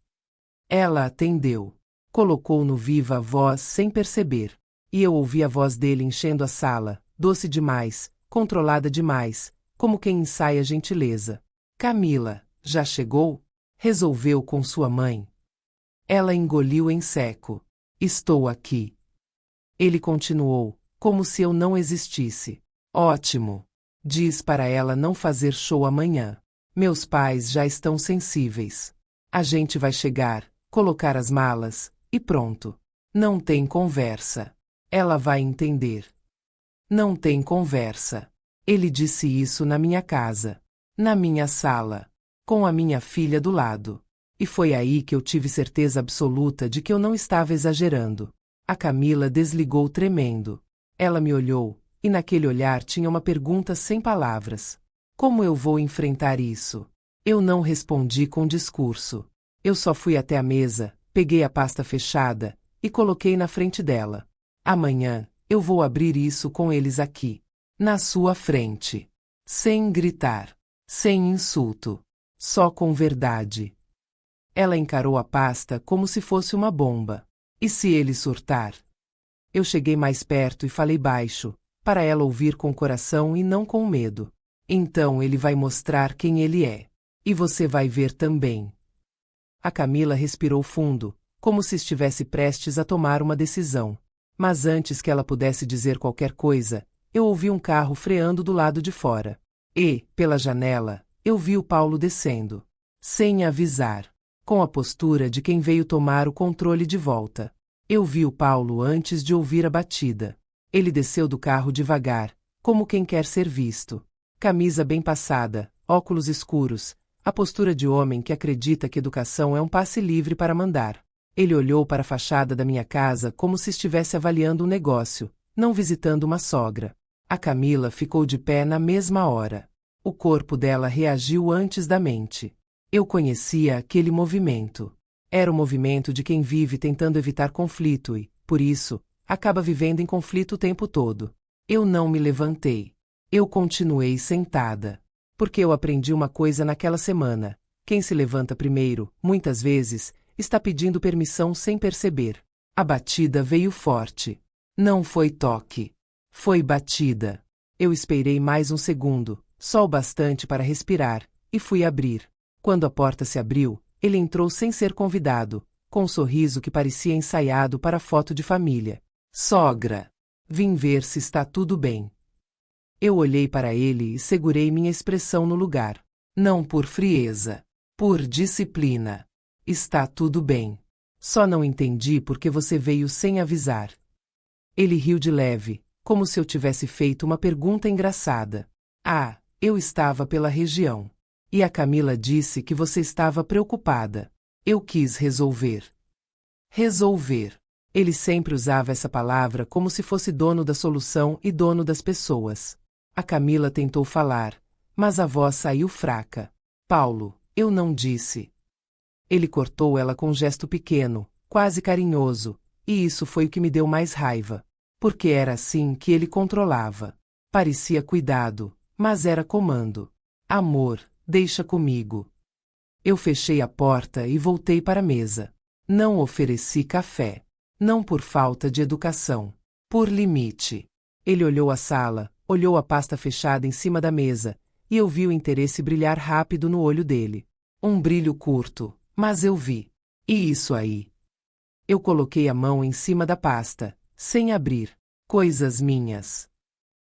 Ela atendeu. Colocou no viva voz sem perceber. E eu ouvi a voz dele enchendo a sala, doce demais, controlada demais, como quem ensaia gentileza. Camila, já chegou? Resolveu com sua mãe. Ela engoliu em seco. Estou aqui. Ele continuou, como se eu não existisse. Ótimo. Diz para ela não fazer show amanhã. Meus pais já estão sensíveis. A gente vai chegar, colocar as malas, e pronto. Não tem conversa. Ela vai entender. Não tem conversa. Ele disse isso na minha casa. Na minha sala. Com a minha filha do lado. E foi aí que eu tive certeza absoluta de que eu não estava exagerando. A Camila desligou tremendo. Ela me olhou, e naquele olhar tinha uma pergunta sem palavras. Como eu vou enfrentar isso? Eu não respondi com discurso. Eu só fui até a mesa, peguei a pasta fechada, e coloquei na frente dela. Amanhã, eu vou abrir isso com eles aqui. Na sua frente. Sem gritar. Sem insulto. Só com verdade. Ela encarou a pasta como se fosse uma bomba. E se ele surtar? Eu cheguei mais perto e falei baixo, para ela ouvir com o coração e não com medo. Então ele vai mostrar quem ele é. E você vai ver também. A Camila respirou fundo, como se estivesse prestes a tomar uma decisão. Mas antes que ela pudesse dizer qualquer coisa, eu ouvi um carro freando do lado de fora. E, pela janela, eu vi o Paulo descendo. Sem avisar. com a postura de quem veio tomar o controle de volta. Eu vi o Paulo antes de ouvir a batida. Ele desceu do carro devagar, como quem quer ser visto. Camisa bem passada, óculos escuros, a postura de homem que acredita que educação é um passe livre para mandar. Ele olhou para a fachada da minha casa como se estivesse avaliando um negócio, não visitando uma sogra. A Camila ficou de pé na mesma hora. O corpo dela reagiu antes da mente. Eu conhecia aquele movimento. Era o movimento de quem vive tentando evitar conflito e, por isso, acaba vivendo em conflito o tempo todo. Eu não me levantei. Eu continuei sentada. Porque eu aprendi uma coisa naquela semana. Quem se levanta primeiro, muitas vezes, está pedindo permissão sem perceber. A batida veio forte. Não foi toque. Foi batida. Eu esperei mais um segundo, só o bastante para respirar, e fui abrir. Quando a porta se abriu, ele entrou sem ser convidado, com um sorriso que parecia ensaiado para foto de família. Sogra! Vim ver se está tudo bem. Eu olhei para ele e segurei minha expressão no lugar. Não por frieza. Por disciplina. Está tudo bem. Só não entendi por que você veio sem avisar. Ele riu de leve, como se eu tivesse feito uma pergunta engraçada. Ah, eu estava pela região. E a Camila disse que você estava preocupada. Eu quis resolver. Resolver. Ele sempre usava essa palavra como se fosse dono da solução e dono das pessoas. A Camila tentou falar, mas a voz saiu fraca. Paulo, eu não disse. Ele cortou ela com um gesto pequeno, quase carinhoso, e isso foi o que me deu mais raiva. Porque era assim que ele controlava. Parecia cuidado, mas era comando. Amor, deixa comigo. Eu fechei a porta e voltei para a mesa. Não ofereci café. Não por falta de educação. Por limite. Ele olhou a sala, olhou a pasta fechada em cima da mesa, e eu vi o interesse brilhar rápido no olho dele. Um brilho curto, mas eu vi. E isso aí? Eu coloquei a mão em cima da pasta, sem abrir. Coisas minhas.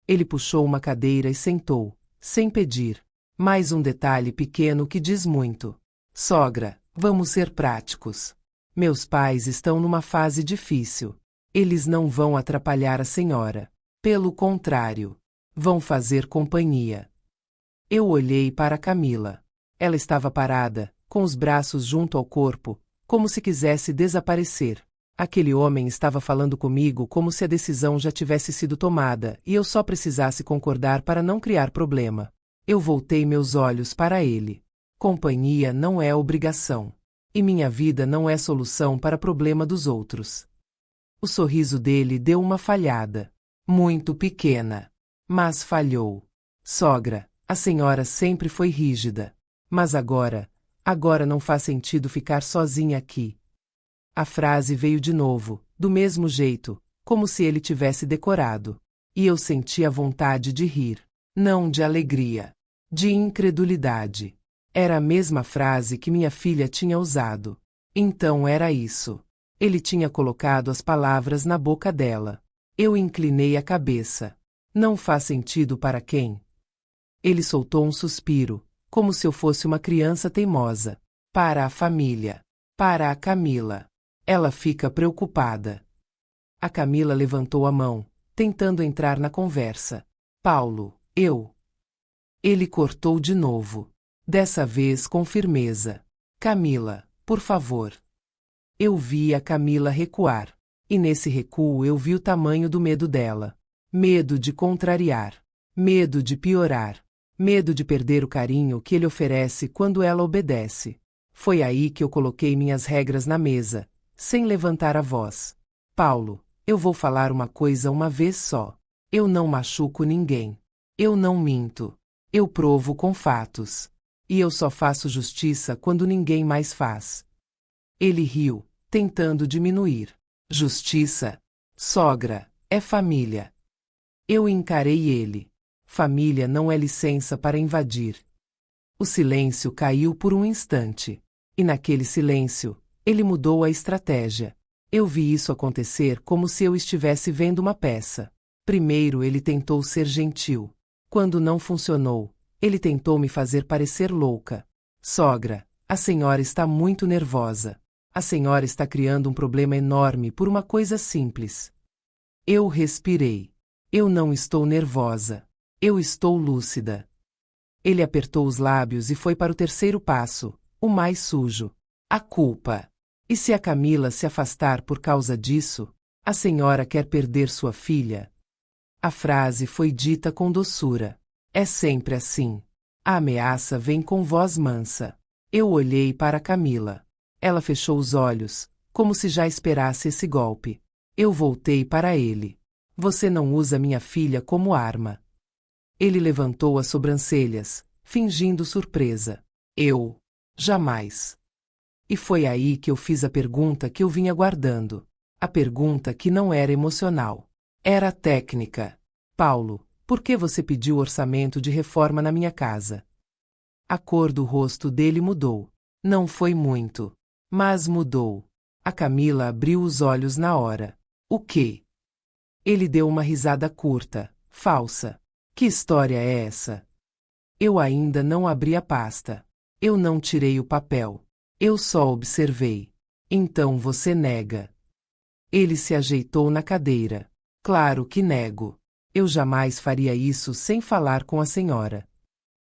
Ele puxou uma cadeira e sentou, sem pedir. Mais um detalhe pequeno que diz muito. Sogra, vamos ser práticos. Meus pais estão numa fase difícil. Eles não vão atrapalhar a senhora. Pelo contrário, vão fazer companhia. Eu olhei para Camila. Ela estava parada, com os braços junto ao corpo, como se quisesse desaparecer. Aquele homem estava falando comigo como se a decisão já tivesse sido tomada e eu só precisasse concordar para não criar problema. Eu voltei meus olhos para ele. Companhia não é obrigação. E minha vida não é solução para problema dos outros. O sorriso dele deu uma falhada. Muito pequena. Mas falhou. Sogra, a senhora sempre foi rígida. Mas agora não faz sentido ficar sozinha aqui. A frase veio de novo, do mesmo jeito, como se ele tivesse decorado. E eu senti a vontade de rir. Não de alegria. De incredulidade. Era a mesma frase que minha filha tinha usado. Então era isso. Ele tinha colocado as palavras na boca dela. Eu inclinei a cabeça. Não faz sentido para quem? Ele soltou um suspiro, como se eu fosse uma criança teimosa. Para a família. Para a Camila. Ela fica preocupada. A Camila levantou a mão, tentando entrar na conversa. Paulo, eu. Ele cortou de novo. Dessa vez com firmeza. Camila, por favor. Eu vi a Camila recuar. E nesse recuo eu vi o tamanho do medo dela. Medo de contrariar. Medo de piorar. Medo de perder o carinho que ele oferece quando ela obedece. Foi aí que eu coloquei minhas regras na mesa, sem levantar a voz. Paulo, eu vou falar uma coisa uma vez só. Eu não machuco ninguém. Eu não minto. Eu provo com fatos. E eu só faço justiça quando ninguém mais faz. Ele riu, tentando diminuir. Justiça? Sogra, é família. Eu encarei ele. Família não é licença para invadir. O silêncio caiu por um instante. E naquele silêncio, ele mudou a estratégia. Eu vi isso acontecer como se eu estivesse vendo uma peça. Primeiro ele tentou ser gentil. Quando não funcionou, ele tentou me fazer parecer louca. Sogra, A senhora está muito nervosa. A senhora está criando um problema enorme por uma coisa simples. Eu respirei. Eu não estou nervosa. Eu estou lúcida. Ele apertou os lábios e foi para o terceiro passo, o mais sujo. A culpa. E se a Camila se afastar por causa disso? A senhora quer perder sua filha? A frase foi dita com doçura. É sempre assim. A ameaça vem com voz mansa. Eu olhei para Camila. Ela fechou os olhos, como se já esperasse esse golpe. Eu voltei para ele. Você não usa minha filha como arma. Ele levantou as sobrancelhas, fingindo surpresa. Eu? Jamais. E foi aí que eu fiz a pergunta que eu vinha guardando. A pergunta que não era emocional. Era técnica. Paulo, por que você pediu orçamento de reforma na minha casa? A cor do rosto dele mudou. Não foi muito. Mas mudou. A Camila abriu os olhos na hora. O quê? Ele deu uma risada curta, falsa. Que história é essa? Eu ainda não abri a pasta. Eu não tirei o papel. Eu só observei. Então você nega. Ele se ajeitou na cadeira. Claro que nego. Eu jamais faria isso sem falar com a senhora.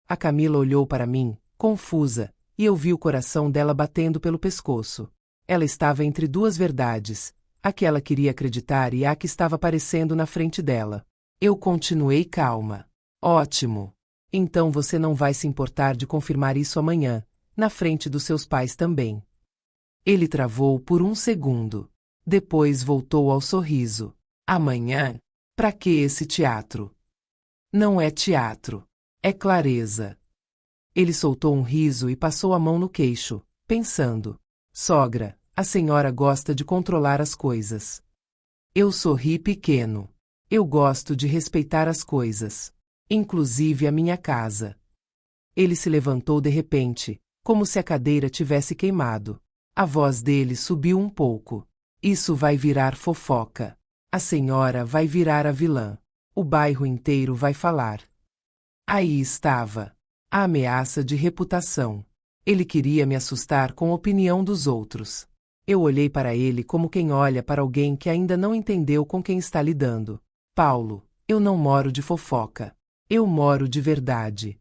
A Camila olhou para mim, confusa, e eu vi o coração dela batendo pelo pescoço. Ela estava entre duas verdades, a que ela queria acreditar e a que estava aparecendo na frente dela. Eu continuei calma. Ótimo. Então você não vai se importar de confirmar isso amanhã, na frente dos seus pais também. Ele travou por um segundo. Depois voltou ao sorriso. Amanhã? Pra que esse teatro? Não é teatro. É clareza. Ele soltou um riso e passou a mão no queixo, pensando. Sogra, a senhora gosta de controlar as coisas. Eu sorri pequeno. Eu gosto de respeitar as coisas. Inclusive a minha casa. Ele se levantou de repente, como se a cadeira tivesse queimado. A voz dele subiu um pouco. Isso vai virar fofoca. A senhora vai virar a vilã. O bairro inteiro vai falar. Aí estava. A ameaça de reputação. Ele queria me assustar com a opinião dos outros. Eu olhei para ele como quem olha para alguém que ainda não entendeu com quem está lidando. Paulo, eu não moro de fofoca. Eu moro de verdade.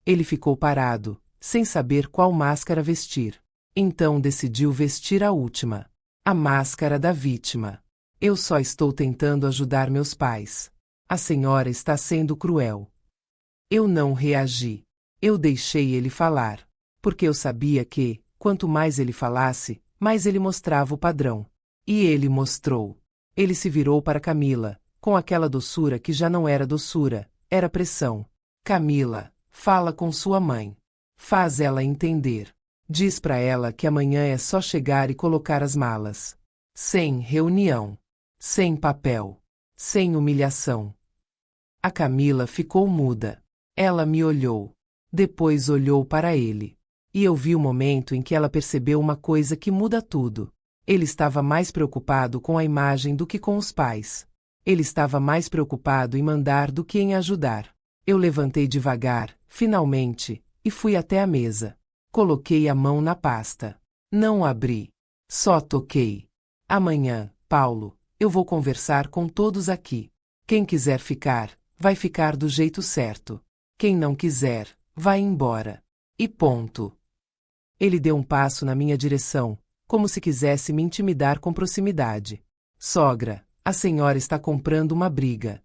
Ele ficou parado, sem saber qual máscara vestir. Então decidiu vestir a última. A máscara da vítima. Eu só estou tentando ajudar meus pais. A senhora está sendo cruel. Eu não reagi. Eu deixei ele falar. Porque eu sabia que, quanto mais ele falasse, mais ele mostrava o padrão. E ele mostrou. Ele se virou para Camila, com aquela doçura que já não era doçura, era pressão. Camila, fala com sua mãe. Faz ela entender. Diz para ela que amanhã é só chegar e colocar as malas. Sem reunião. Sem papel. Sem humilhação. A Camila ficou muda. Ela me olhou. Depois olhou para ele. E eu vi o momento em que ela percebeu uma coisa que muda tudo. Ele estava mais preocupado com a imagem do que com os pais. Ele estava mais preocupado em mandar do que em ajudar. Eu levantei devagar, finalmente, e fui até a mesa. Coloquei a mão na pasta. Não abri. Só toquei. Amanhã, Paulo, eu vou conversar com todos aqui. Quem quiser ficar, vai ficar do jeito certo. Quem não quiser, vai embora. E ponto. Ele deu um passo na minha direção, como se quisesse me intimidar com proximidade. Sogra, a senhora está comprando uma briga.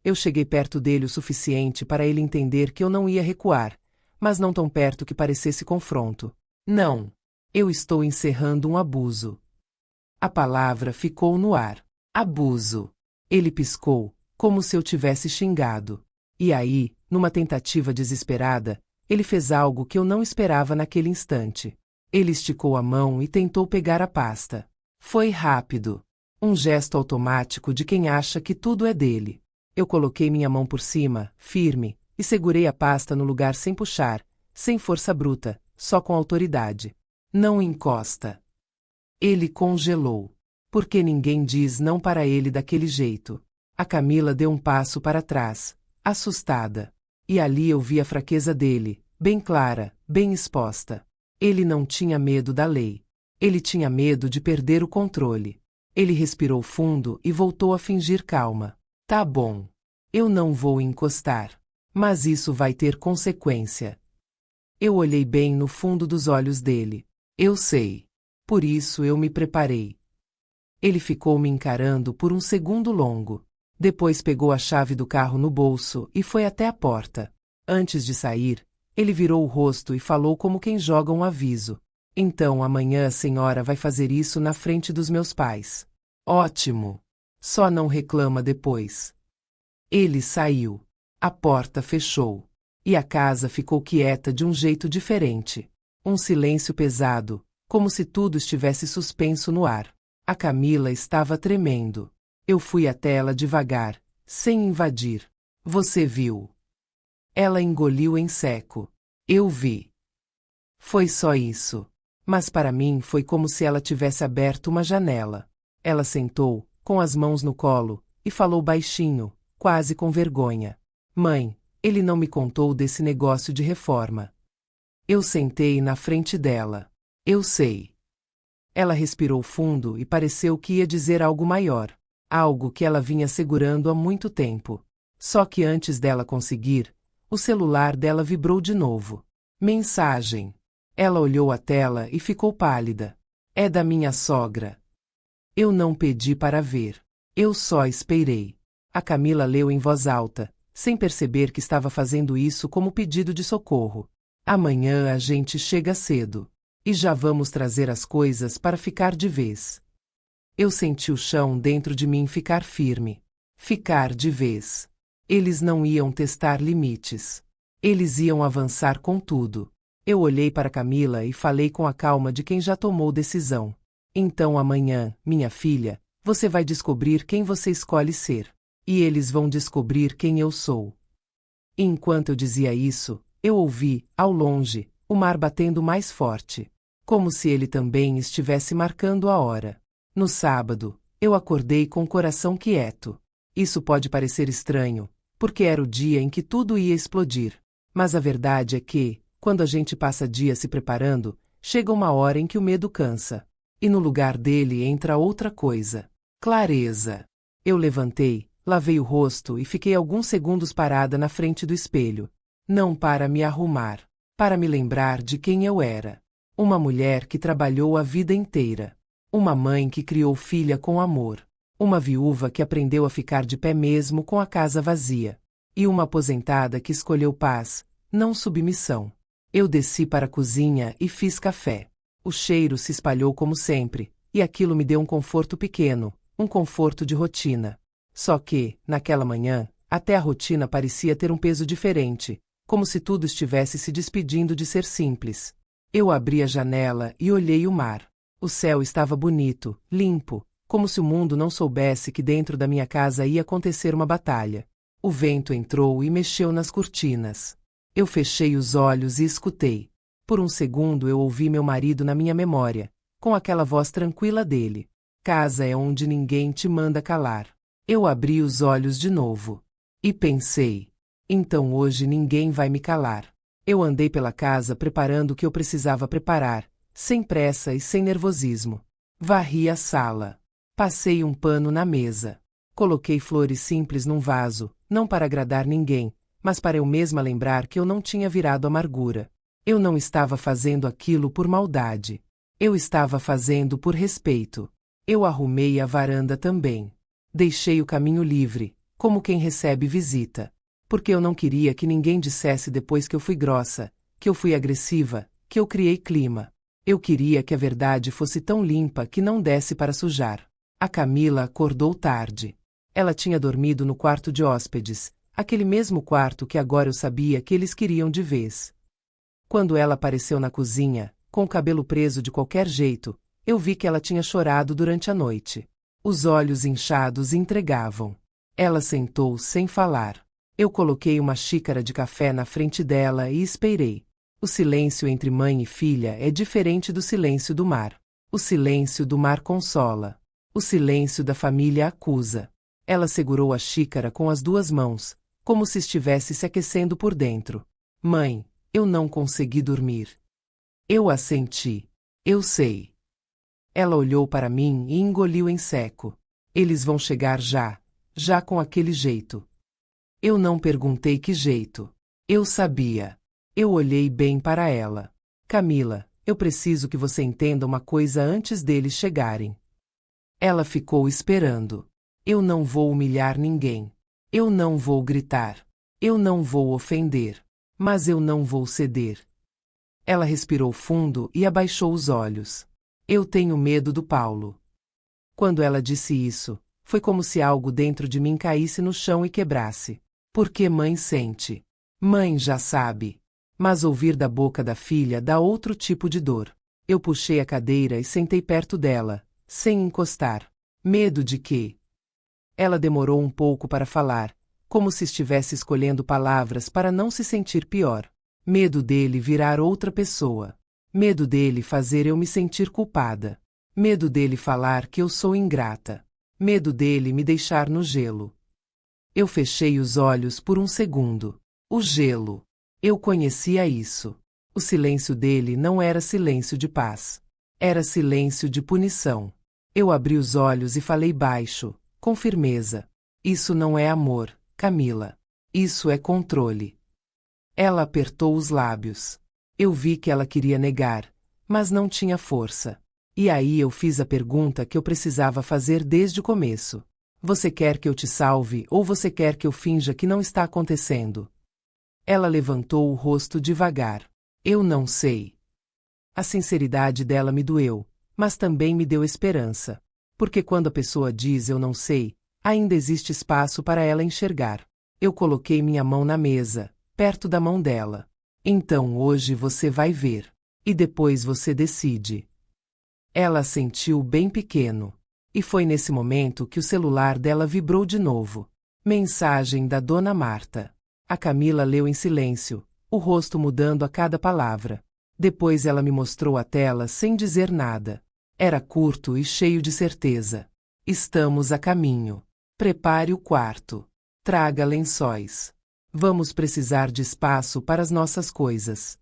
Eu cheguei perto dele o suficiente para ele entender que eu não ia recuar, mas não tão perto que parecesse confronto. Não. Eu estou encerrando um abuso. A palavra ficou no ar. Abuso. Ele piscou, como se eu tivesse xingado. E aí, numa tentativa desesperada, ele fez algo que eu não esperava naquele instante. Ele esticou a mão e tentou pegar a pasta. Foi rápido. Um gesto automático de quem acha que tudo é dele. Eu coloquei minha mão por cima, firme, e segurei a pasta no lugar sem puxar, sem força bruta, só com autoridade. Não encosta. Ele congelou. Porque ninguém diz não para ele daquele jeito. A Camila deu um passo para trás, assustada. E ali eu vi a fraqueza dele, bem clara, bem exposta. Ele não tinha medo da lei. Ele tinha medo de perder o controle. Ele respirou fundo e voltou a fingir calma. Tá bom. Eu não vou encostar. Mas isso vai ter consequência. Eu olhei bem no fundo dos olhos dele. Eu sei. Por isso eu me preparei. Ele ficou me encarando por um segundo longo. Depois pegou a chave do carro no bolso e foi até a porta. Antes de sair, ele virou o rosto e falou como quem joga um aviso. Então amanhã a senhora vai fazer isso na frente dos meus pais. Ótimo. Só não reclama depois. Ele saiu. A porta fechou. E a casa ficou quieta de um jeito diferente. Um silêncio pesado, como se tudo estivesse suspenso no ar. A Camila estava tremendo. Eu fui até ela devagar, sem invadir. Você viu? Ela engoliu em seco. Eu vi. Foi só isso. Mas para mim foi como se ela tivesse aberto uma janela. Ela sentou, com as mãos no colo, e falou baixinho, quase com vergonha. Mãe, ele não me contou desse negócio de reforma. Eu sentei na frente dela. Eu sei. Ela respirou fundo e pareceu que ia dizer algo maior. Algo que ela vinha segurando há muito tempo. Só que antes dela conseguir, o celular dela vibrou de novo. Mensagem. Ela olhou a tela e ficou pálida. É da minha sogra. Eu não pedi para ver. Eu só esperei. A Camila leu em voz alta, sem perceber que estava fazendo isso como pedido de socorro. Amanhã a gente chega cedo. E já vamos trazer as coisas para ficar de vez. Eu senti o chão dentro de mim ficar firme. Ficar de vez. Eles não iam testar limites. Eles iam avançar com tudo. Eu olhei para Camila e falei com a calma de quem já tomou decisão. Então amanhã, minha filha, você vai descobrir quem você escolhe ser. E eles vão descobrir quem eu sou. E enquanto eu dizia isso, eu ouvi, ao longe, o mar batendo mais forte. Como se ele também estivesse marcando a hora. No sábado, eu acordei com o coração quieto. Isso pode parecer estranho, porque era o dia em que tudo ia explodir. Mas a verdade é que, quando a gente passa dias se preparando, chega uma hora em que o medo cansa. E no lugar dele entra outra coisa. Clareza. Eu levantei, lavei o rosto e fiquei alguns segundos parada na frente do espelho. Não para me arrumar. Para me lembrar de quem eu era. Uma mulher que trabalhou a vida inteira. Uma mãe que criou filha com amor. Uma viúva que aprendeu a ficar de pé mesmo com a casa vazia. E uma aposentada que escolheu paz, não submissão. Eu desci para a cozinha e fiz café. O cheiro se espalhou como sempre, e aquilo me deu um conforto pequeno, um conforto de rotina. Só que, naquela manhã, até a rotina parecia ter um peso diferente, como se tudo estivesse se despedindo de ser simples. Eu abri a janela e olhei o mar. O céu estava bonito, limpo, como se o mundo não soubesse que dentro da minha casa ia acontecer uma batalha. O vento entrou e mexeu nas cortinas. Eu fechei os olhos e escutei. Por um segundo eu ouvi meu marido na minha memória, com aquela voz tranquila dele. Casa é onde ninguém te manda calar. Eu abri os olhos de novo. E pensei. Então hoje ninguém vai me calar. Eu andei pela casa preparando o que eu precisava preparar, sem pressa e sem nervosismo. Varri a sala. Passei um pano na mesa. Coloquei flores simples num vaso, não para agradar ninguém, mas para eu mesma lembrar que eu não tinha virado amargura. Eu não estava fazendo aquilo por maldade. Eu estava fazendo por respeito. Eu arrumei a varanda também. Deixei o caminho livre, como quem recebe visita. Porque eu não queria que ninguém dissesse depois que eu fui grossa, que eu fui agressiva, que eu criei clima. Eu queria que a verdade fosse tão limpa que não desse para sujar. A Camila acordou tarde. Ela tinha dormido no quarto de hóspedes, aquele mesmo quarto que agora eu sabia que eles queriam de vez. Quando ela apareceu na cozinha, com o cabelo preso de qualquer jeito, eu vi que ela tinha chorado durante a noite. Os olhos inchados entregavam. Ela sentou sem falar. Eu coloquei uma xícara de café na frente dela e esperei. O silêncio entre mãe e filha é diferente do silêncio do mar. O silêncio do mar consola. O silêncio da família acusa. Ela segurou a xícara com as duas mãos, como se estivesse se aquecendo por dentro. Mãe, eu não consegui dormir. Eu assenti. Eu sei. Ela olhou para mim e engoliu em seco. Eles vão chegar já. Já com aquele jeito. Eu não perguntei que jeito. Eu sabia. Eu olhei bem para ela. Camila, eu preciso que você entenda uma coisa antes deles chegarem. Ela ficou esperando. Eu não vou humilhar ninguém. Eu não vou gritar. Eu não vou ofender. Mas eu não vou ceder. Ela respirou fundo e abaixou os olhos. Eu tenho medo do Paulo. Quando ela disse isso, foi como se algo dentro de mim caísse no chão e quebrasse. Porque mãe sente. Mãe já sabe. Mas ouvir da boca da filha dá outro tipo de dor. Eu puxei a cadeira e sentei perto dela, sem encostar. Medo de quê? Ela demorou um pouco para falar, como se estivesse escolhendo palavras para não se sentir pior. Medo dele virar outra pessoa. Medo dele fazer eu me sentir culpada. Medo dele falar que eu sou ingrata. Medo dele me deixar no gelo. Eu fechei os olhos por um segundo. O gelo. Eu conhecia isso. O silêncio dele não era silêncio de paz. Era silêncio de punição. Eu abri os olhos e falei baixo, com firmeza. Isso não é amor, Camila. Isso é controle. Ela apertou os lábios. Eu vi que ela queria negar, mas não tinha força. E aí eu fiz a pergunta que eu precisava fazer desde o começo. Você quer que eu te salve ou você quer que eu finja que não está acontecendo? Ela levantou o rosto devagar. Eu não sei. A sinceridade dela me doeu, mas também me deu esperança. Porque quando a pessoa diz eu não sei, ainda existe espaço para ela enxergar. Eu coloquei minha mão na mesa, perto da mão dela. Então hoje você vai ver. E depois você decide. Ela assentiu bem pequeno. E foi nesse momento que o celular dela vibrou de novo. Mensagem da Dona Marta. A Camila leu em silêncio, o rosto mudando a cada palavra. Depois ela me mostrou a tela sem dizer nada. Era curto e cheio de certeza. Estamos a caminho. Prepare o quarto. Traga lençóis. Vamos precisar de espaço para as nossas coisas.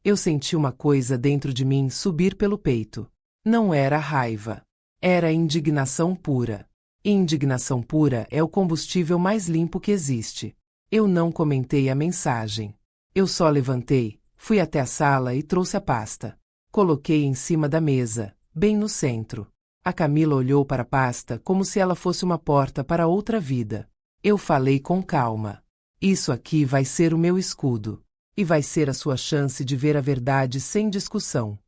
Eu senti uma coisa dentro de mim subir pelo peito. Não era raiva. Era indignação pura. E indignação pura é o combustível mais limpo que existe. Eu não comentei a mensagem. Eu só levantei, fui até a sala e trouxe a pasta. Coloquei em cima da mesa, bem no centro. A Camila olhou para a pasta como se ela fosse uma porta para outra vida. Eu falei com calma. Isso aqui vai ser o meu escudo. E vai ser a sua chance de ver a verdade sem discussão.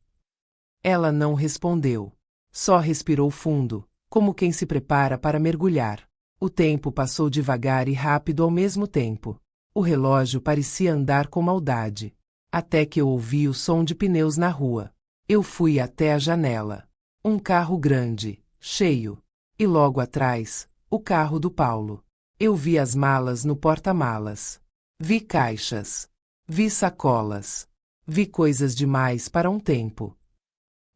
Ela não respondeu. Só respirou fundo, como quem se prepara para mergulhar. O tempo passou devagar e rápido ao mesmo tempo. O relógio parecia andar com maldade. Até que eu ouvi o som de pneus na rua. Eu fui até a janela. Um carro grande, cheio. E logo atrás, o carro do Paulo. Eu vi as malas no porta-malas. Vi caixas. Vi sacolas. Vi coisas demais para um tempo.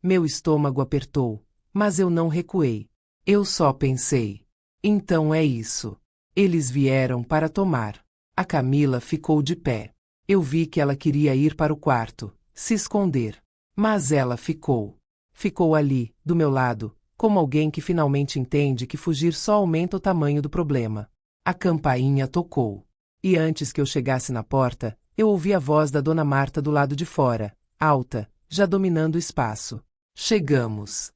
Meu estômago apertou, mas eu não recuei. Eu só pensei. Então é isso. Eles vieram para tomar. A Camila ficou de pé. Eu vi que ela queria ir para o quarto, se esconder. Mas ela ficou. Ficou ali, do meu lado, como alguém que finalmente entende que fugir só aumenta o tamanho do problema. A campainha tocou. E antes que eu chegasse na porta, eu ouvi a voz da Dona Marta do lado de fora, alta, já dominando o espaço. Chegamos.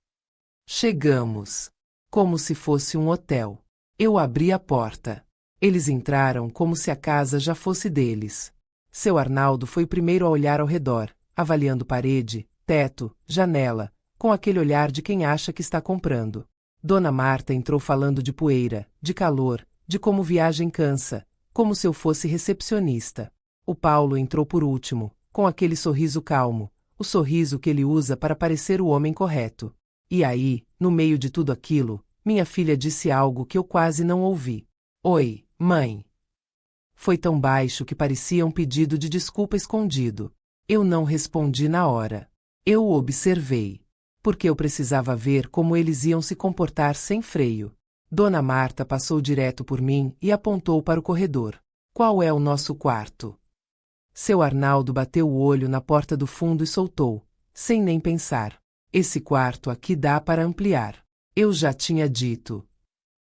Chegamos. Como se fosse um hotel. Eu abri a porta. Eles entraram como se a casa já fosse deles. Seu Arnaldo foi o primeiro a olhar ao redor, avaliando parede, teto, janela, com aquele olhar de quem acha que está comprando. Dona Marta entrou falando de poeira, de calor, de como viagem cansa, como se eu fosse recepcionista. O Paulo entrou por último, com aquele sorriso calmo, o sorriso que ele usa para parecer o homem correto. E aí, no meio de tudo aquilo, minha filha disse algo que eu quase não ouvi. Oi, mãe. Foi tão baixo que parecia um pedido de desculpa escondido. Eu não respondi na hora. Eu o observei. Porque eu precisava ver como eles iam se comportar sem freio. Dona Marta passou direto por mim e apontou para o corredor. Qual é o nosso quarto? Seu Arnaldo bateu o olho na porta do fundo e soltou, sem nem pensar. Esse quarto aqui dá para ampliar. Eu já tinha dito.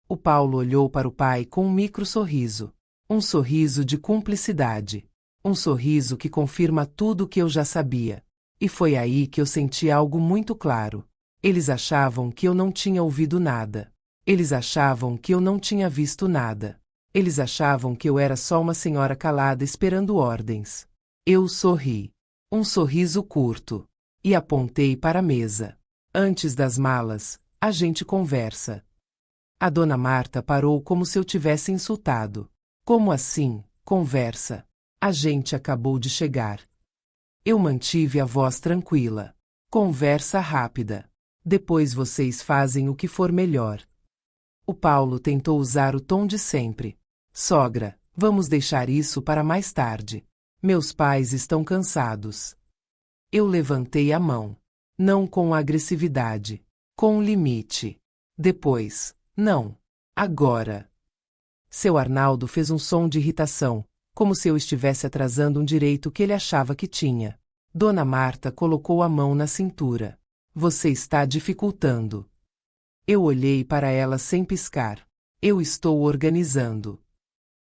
O Paulo olhou para o pai com um micro sorriso. Um sorriso de cumplicidade. Um sorriso que confirma tudo o que eu já sabia. E foi aí que eu senti algo muito claro. Eles achavam que eu não tinha ouvido nada. Eles achavam que eu não tinha visto nada. Eles achavam que eu era só uma senhora calada esperando ordens. Eu sorri. Um sorriso curto. E apontei para a mesa. Antes das malas, a gente conversa. A dona Marta parou como se eu tivesse insultado. Como assim, conversa? A gente acabou de chegar. Eu mantive a voz tranquila. Conversa rápida. Depois vocês fazem o que for melhor. O Paulo tentou usar o tom de sempre. Sogra, vamos deixar isso para mais tarde. Meus pais estão cansados. Eu levantei a mão. Não com agressividade. Com limite. Depois, não. Agora. Seu Arnaldo fez um som de irritação, como se eu estivesse atrasando um direito que ele achava que tinha. Dona Marta colocou a mão na cintura. Você está dificultando. Eu olhei para ela sem piscar. Eu estou organizando.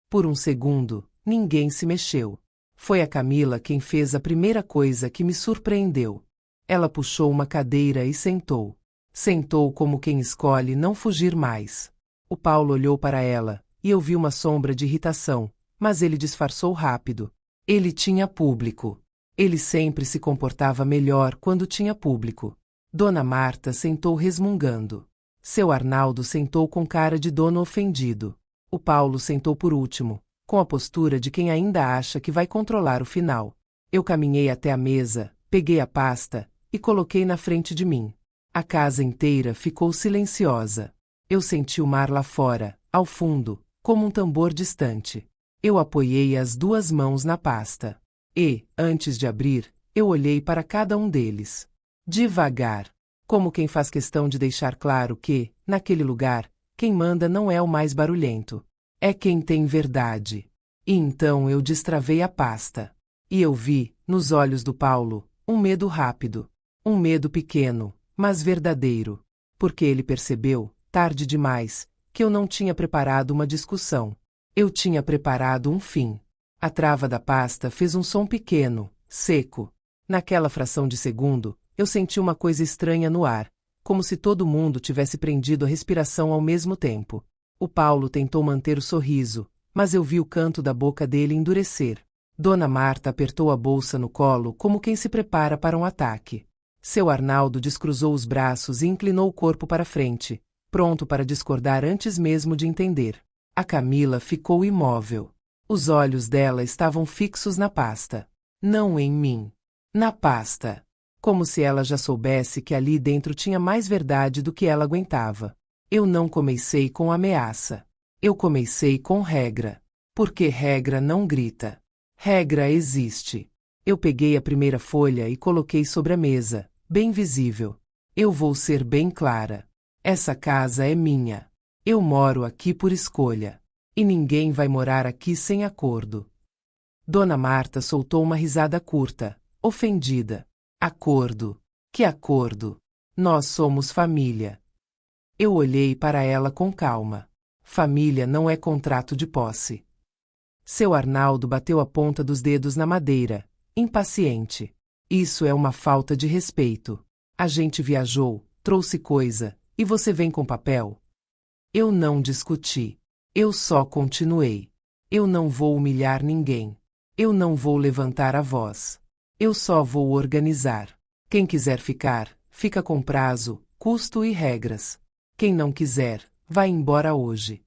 Por um segundo, ninguém se mexeu. Foi a Camila quem fez a primeira coisa que me surpreendeu. Ela puxou uma cadeira e sentou. Sentou como quem escolhe não fugir mais. O Paulo olhou para ela, e eu vi uma sombra de irritação, mas ele disfarçou rápido. Ele tinha público. Ele sempre se comportava melhor quando tinha público. Dona Marta sentou resmungando. Seu Arnaldo sentou com cara de dono ofendido. O Paulo sentou por último, com a postura de quem ainda acha que vai controlar o final. Eu caminhei até a mesa, peguei a pasta e coloquei na frente de mim. A casa inteira ficou silenciosa. Eu senti o mar lá fora, ao fundo, como um tambor distante. Eu apoiei as duas mãos na pasta. E, antes de abrir, eu olhei para cada um deles. Devagar. Como quem faz questão de deixar claro que, naquele lugar, quem manda não é o mais barulhento. É quem tem verdade. E então eu destravei a pasta. E eu vi, nos olhos do Paulo, um medo rápido. Um medo pequeno, mas verdadeiro. Porque ele percebeu, tarde demais, que eu não tinha preparado uma discussão. Eu tinha preparado um fim. A trava da pasta fez um som pequeno, seco. Naquela fração de segundo, eu senti uma coisa estranha no ar, como se todo mundo tivesse prendido a respiração ao mesmo tempo. O Paulo tentou manter o sorriso, mas eu vi o canto da boca dele endurecer. Dona Marta apertou a bolsa no colo como quem se prepara para um ataque. Seu Arnaldo descruzou os braços e inclinou o corpo para frente, pronto para discordar antes mesmo de entender. A Camila ficou imóvel. Os olhos dela estavam fixos na pasta. Não em mim. Na pasta. Como se ela já soubesse que ali dentro tinha mais verdade do que ela aguentava. Eu não comecei com ameaça. Eu comecei com regra. Porque regra não grita. Regra existe. Eu peguei a primeira folha e coloquei sobre a mesa, bem visível. Eu vou ser bem clara. Essa casa é minha. Eu moro aqui por escolha. E ninguém vai morar aqui sem acordo. Dona Marta soltou uma risada curta, ofendida. Acordo? Que acordo? Nós somos família. Eu olhei para ela com calma. Família não é contrato de posse. Seu Arnaldo bateu a ponta dos dedos na madeira, impaciente. Isso é uma falta de respeito. A gente viajou, trouxe coisa, e você vem com papel? Eu não discuti. Eu só continuei. Eu não vou humilhar ninguém. Eu não vou levantar a voz. Eu só vou organizar. Quem quiser ficar, fica com prazo, custo e regras. Quem não quiser, vai embora hoje.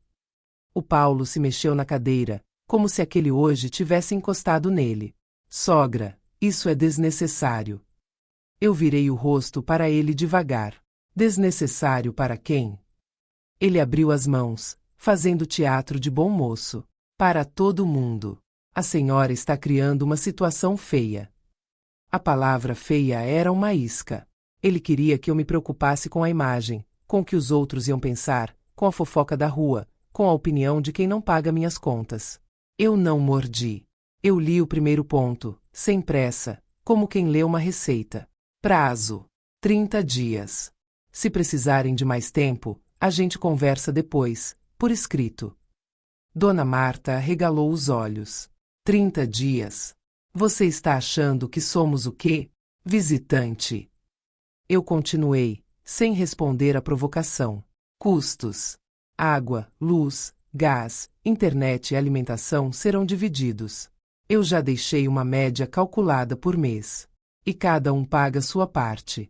O Paulo se mexeu na cadeira, como se aquele hoje tivesse encostado nele. Sogra, isso é desnecessário. Eu virei o rosto para ele devagar. Desnecessário para quem? Ele abriu as mãos, fazendo teatro de bom moço. Para todo mundo. A senhora está criando uma situação feia. A palavra feia era uma isca. Ele queria que eu me preocupasse com a imagem, com o que os outros iam pensar, com a fofoca da rua, com a opinião de quem não paga minhas contas. Eu não mordi. Eu li o primeiro ponto, sem pressa, como quem lê uma receita. Prazo: 30 dias. Se precisarem de mais tempo, a gente conversa depois, por escrito. Dona Marta arregalou os olhos. 30 dias. Você está achando que somos o quê? Visitante. Eu continuei, sem responder à provocação. Custos: água, luz, gás, internet e alimentação serão divididos. Eu já deixei uma média calculada por mês. E cada um paga sua parte.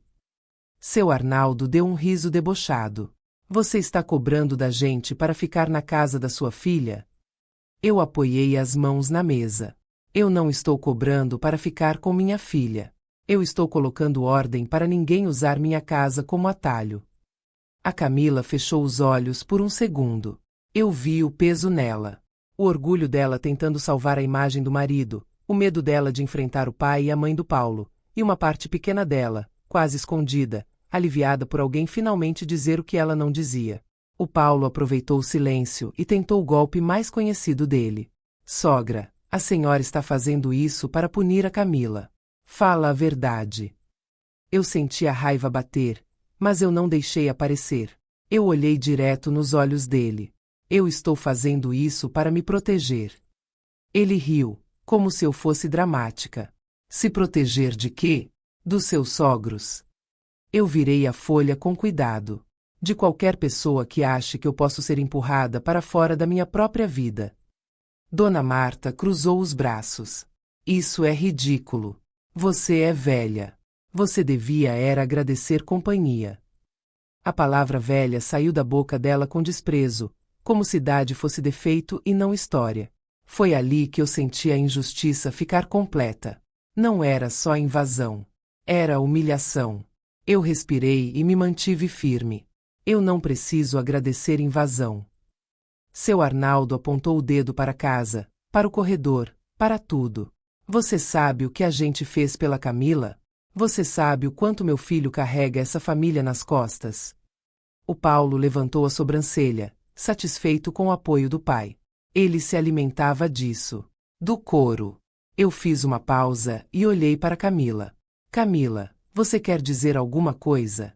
Seu Arnaldo deu um riso debochado. Você está cobrando da gente para ficar na casa da sua filha? Eu apoiei as mãos na mesa. Eu não estou cobrando para ficar com minha filha. Eu estou colocando ordem para ninguém usar minha casa como atalho. A Camila fechou os olhos por um segundo. Eu vi o peso nela. O orgulho dela tentando salvar a imagem do marido, o medo dela de enfrentar o pai e a mãe do Paulo, e uma parte pequena dela, quase escondida, aliviada por alguém finalmente dizer o que ela não dizia. O Paulo aproveitou o silêncio e tentou o golpe mais conhecido dele. Sogra, a senhora está fazendo isso para punir a Camila. Fala a verdade. Eu senti a raiva bater, mas eu não deixei aparecer. Eu olhei direto nos olhos dele. Eu estou fazendo isso para me proteger. Ele riu, como se eu fosse dramática. Se proteger de quê? Dos seus sogros. Eu virei a folha com cuidado. De qualquer pessoa que ache que eu posso ser empurrada para fora da minha própria vida. Dona Marta cruzou os braços. Isso é ridículo. Você é velha. Você devia era agradecer companhia. A palavra velha saiu da boca dela com desprezo, como se idade fosse defeito e não história. Foi ali que eu senti a injustiça ficar completa. Não era só invasão. Era humilhação. Eu respirei e me mantive firme. Eu não preciso agradecer invasão. Seu Arnaldo apontou o dedo para casa, para o corredor, para tudo. Você sabe o que a gente fez pela Camila? Você sabe o quanto meu filho carrega essa família nas costas? O Paulo levantou a sobrancelha, satisfeito com o apoio do pai. Ele se alimentava disso. Do couro. Eu fiz uma pausa e olhei para Camila. Camila, você quer dizer alguma coisa?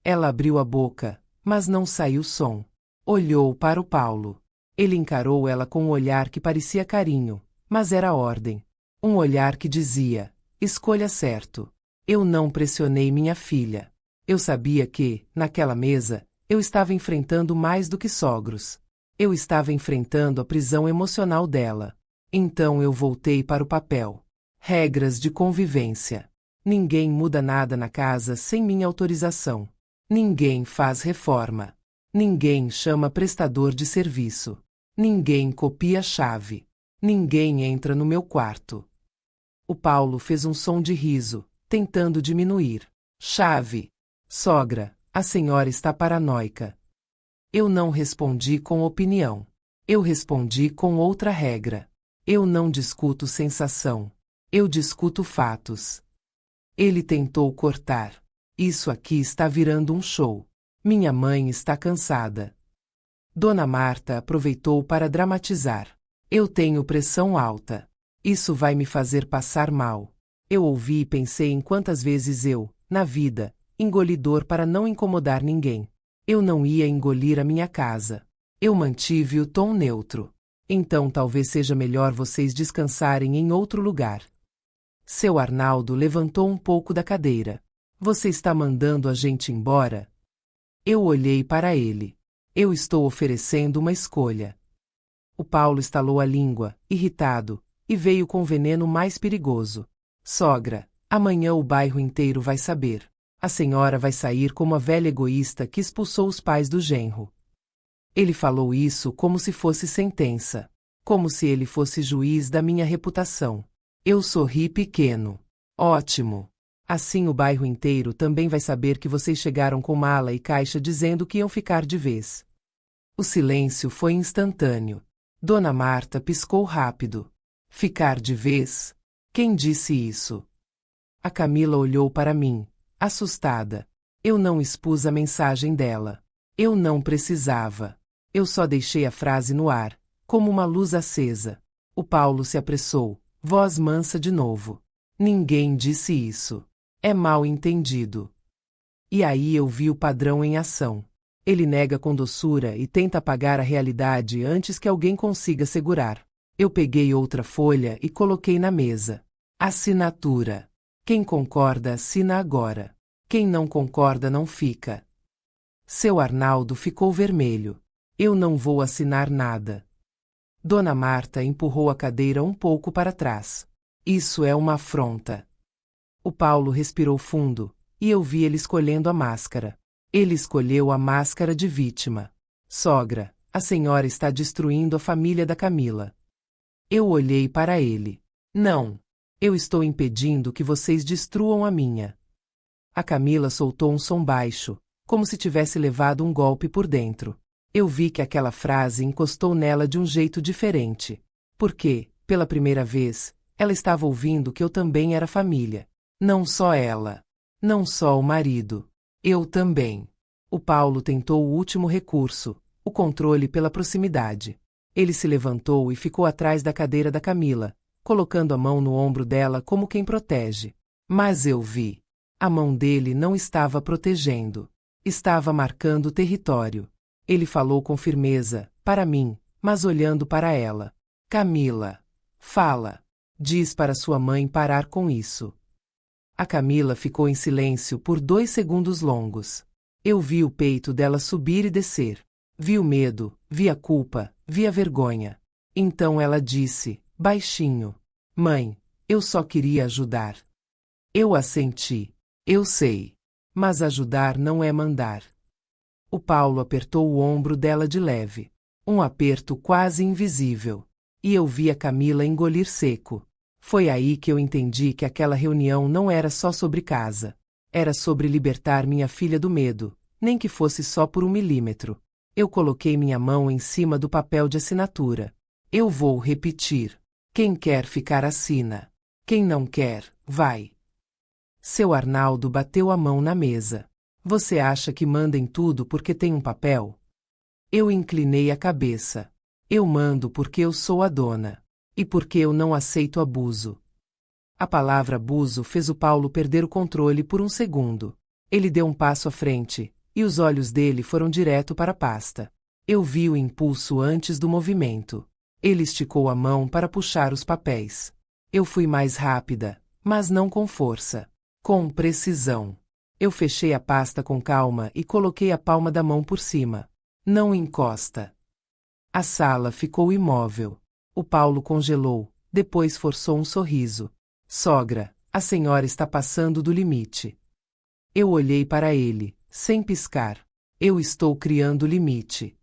Ela abriu a boca, mas não saiu som. Olhou para o Paulo. Ele encarou ela com um olhar que parecia carinho, mas era ordem. Um olhar que dizia: escolha certo. Eu não pressionei minha filha. Eu sabia que, naquela mesa, eu estava enfrentando mais do que sogros. Eu estava enfrentando a prisão emocional dela. Então eu voltei para o papel. Regras de convivência. Ninguém muda nada na casa sem minha autorização. Ninguém faz reforma. Ninguém chama prestador de serviço. Ninguém copia a chave. Ninguém entra no meu quarto. O Paulo fez um som de riso, tentando diminuir. Chave. Sogra, a senhora está paranoica. Eu não respondi com opinião. Eu respondi com outra regra. Eu não discuto sensação. Eu discuto fatos. Ele tentou cortar. Isso aqui está virando um show. Minha mãe está cansada. Dona Marta aproveitou para dramatizar. Eu tenho pressão alta. Isso vai me fazer passar mal. Eu ouvi e pensei em quantas vezes eu, na vida, engoli dor para não incomodar ninguém. Eu não ia engolir a minha casa. Eu mantive o tom neutro. Então talvez seja melhor vocês descansarem em outro lugar. Seu Arnaldo levantou um pouco da cadeira. Você está mandando a gente embora? Eu olhei para ele. Eu estou oferecendo uma escolha. O Paulo estalou a língua, irritado, e veio com o veneno mais perigoso. Sogra, amanhã o bairro inteiro vai saber. A senhora vai sair como a velha egoísta que expulsou os pais do genro. Ele falou isso como se fosse sentença. Como se ele fosse juiz da minha reputação. Eu sorri pequeno. Ótimo. Assim o bairro inteiro também vai saber que vocês chegaram com mala e caixa dizendo que iam ficar de vez. O silêncio foi instantâneo. Dona Marta piscou rápido. Ficar de vez? Quem disse isso? A Camila olhou para mim, assustada. Eu não expus a mensagem dela. Eu não precisava. Eu só deixei a frase no ar, como uma luz acesa. O Paulo se apressou, voz mansa de novo. Ninguém disse isso. É mal entendido. E aí eu vi o padrão em ação. Ele nega com doçura e tenta apagar a realidade antes que alguém consiga segurar. Eu peguei outra folha e coloquei na mesa. Assinatura. Quem concorda assina agora. Quem não concorda não fica. Seu Arnaldo ficou vermelho. Eu não vou assinar nada. Dona Marta empurrou a cadeira um pouco para trás. Isso é uma afronta. O Paulo respirou fundo, e eu vi ele escolhendo a máscara. Ele escolheu a máscara de vítima. Sogra, a senhora está destruindo a família da Camila. Eu olhei para ele. Não. Eu estou impedindo que vocês destruam a minha. A Camila soltou um som baixo, como se tivesse levado um golpe por dentro. Eu vi que aquela frase encostou nela de um jeito diferente. Porque, pela primeira vez, ela estava ouvindo que eu também era família. Não só ela. Não só o marido. Eu também. O Paulo tentou o último recurso, o controle pela proximidade. Ele se levantou e ficou atrás da cadeira da Camila, colocando a mão no ombro dela como quem protege. Mas eu vi. A mão dele não estava protegendo. Estava marcando território. Ele falou com firmeza, para mim, mas olhando para ela. Camila. Fala. Diz para sua mãe parar com isso. A Camila ficou em silêncio por 2 segundos longos. Eu vi o peito dela subir e descer. Vi o medo, vi a culpa, vi a vergonha. Então ela disse, baixinho: Mãe, eu só queria ajudar. Eu assenti. Eu sei. Mas ajudar não é mandar. O Paulo apertou o ombro dela de leve. Um aperto quase invisível. E eu vi a Camila engolir seco. Foi aí que eu entendi que aquela reunião não era só sobre casa. Era sobre libertar minha filha do medo, nem que fosse só por 1 milímetro. Eu coloquei minha mão em cima do papel de assinatura. Eu vou repetir. Quem quer ficar assina. Quem não quer, vai. Seu Arnaldo bateu a mão na mesa. Você acha que manda em tudo porque tem um papel? Eu inclinei a cabeça. Eu mando porque eu sou a dona. E porque eu não aceito abuso. A palavra abuso fez o Paulo perder o controle por 1 segundo. Ele deu um passo à frente, e os olhos dele foram direto para a pasta. Eu vi o impulso antes do movimento. Ele esticou a mão para puxar os papéis. Eu fui mais rápida, mas não com força. Com precisão. Eu fechei a pasta com calma e coloquei a palma da mão por cima. Não encosta. A sala ficou imóvel. O Paulo congelou, depois forçou um sorriso. Sogra, a senhora está passando do limite. Eu olhei para ele, sem piscar. Eu estou criando limite.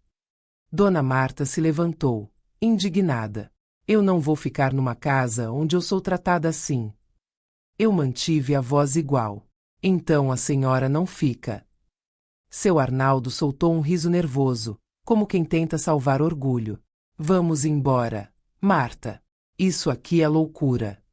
Dona Marta se levantou, indignada. Eu não vou ficar numa casa onde eu sou tratada assim. Eu mantive a voz igual. Então a senhora não fica. Seu Arnaldo soltou um riso nervoso, como quem tenta salvar orgulho. Vamos embora. Marta, isso aqui é loucura.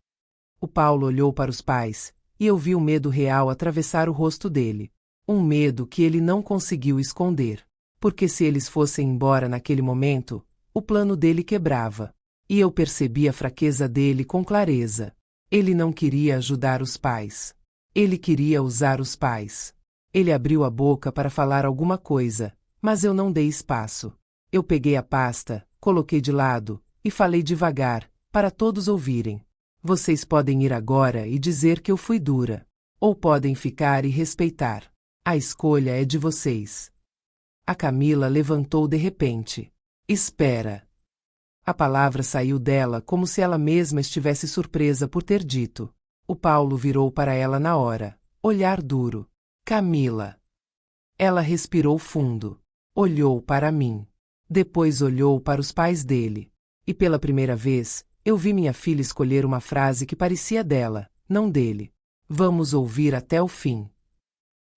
O Paulo olhou para os pais, e eu vi o medo real atravessar o rosto dele. Um medo que ele não conseguiu esconder. Porque se eles fossem embora naquele momento, o plano dele quebrava. E eu percebi a fraqueza dele com clareza. Ele não queria ajudar os pais. Ele queria usar os pais. Ele abriu a boca para falar alguma coisa, mas eu não dei espaço. Eu peguei a pasta, coloquei de lado, e falei devagar, para todos ouvirem. Vocês podem ir agora e dizer que eu fui dura. Ou podem ficar e respeitar. A escolha é de vocês. A Camila levantou de repente. Espera. A palavra saiu dela como se ela mesma estivesse surpresa por ter dito. O Paulo virou para ela na hora. Olhar duro. Camila. Ela respirou fundo. Olhou para mim. Depois olhou para os pais dele. E pela primeira vez, eu vi minha filha escolher uma frase que parecia dela, não dele. Vamos ouvir até o fim.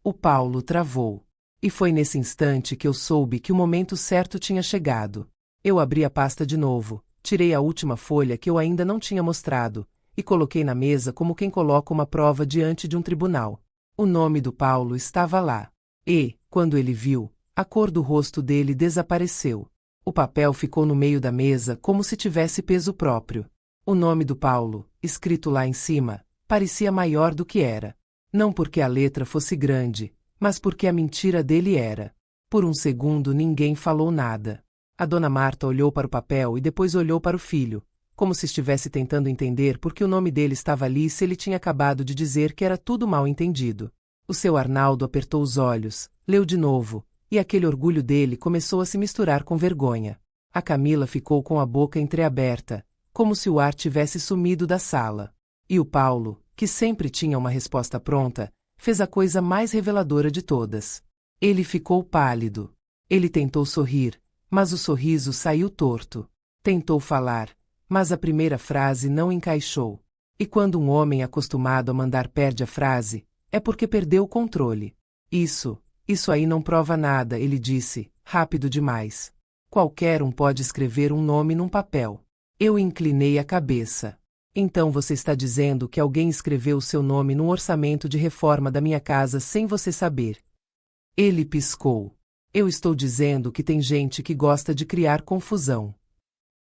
O Paulo travou. E foi nesse instante que eu soube que o momento certo tinha chegado. Eu abri a pasta de novo, tirei a última folha que eu ainda não tinha mostrado, e coloquei na mesa como quem coloca uma prova diante de um tribunal. O nome do Paulo estava lá. E, quando ele viu, a cor do rosto dele desapareceu. O papel ficou no meio da mesa como se tivesse peso próprio. O nome do Paulo, escrito lá em cima, parecia maior do que era. Não porque a letra fosse grande, mas porque a mentira dele era. Por um segundo ninguém falou nada. A dona Marta olhou para o papel e depois olhou para o filho, como se estivesse tentando entender por que o nome dele estava ali se ele tinha acabado de dizer que era tudo mal entendido. O seu Arnaldo apertou os olhos, leu de novo, e aquele orgulho dele começou a se misturar com vergonha. A Camila ficou com a boca entreaberta, como se o ar tivesse sumido da sala. E o Paulo, que sempre tinha uma resposta pronta, fez a coisa mais reveladora de todas. Ele ficou pálido. Ele tentou sorrir, mas o sorriso saiu torto. Tentou falar, mas a primeira frase não encaixou. E quando um homem acostumado a mandar perde a frase, é porque perdeu o controle. Isso aí não prova nada, ele disse, rápido demais. Qualquer um pode escrever um nome num papel. Eu inclinei a cabeça. Então você está dizendo que alguém escreveu o seu nome num orçamento de reforma da minha casa sem você saber? Ele piscou. Eu estou dizendo que tem gente que gosta de criar confusão.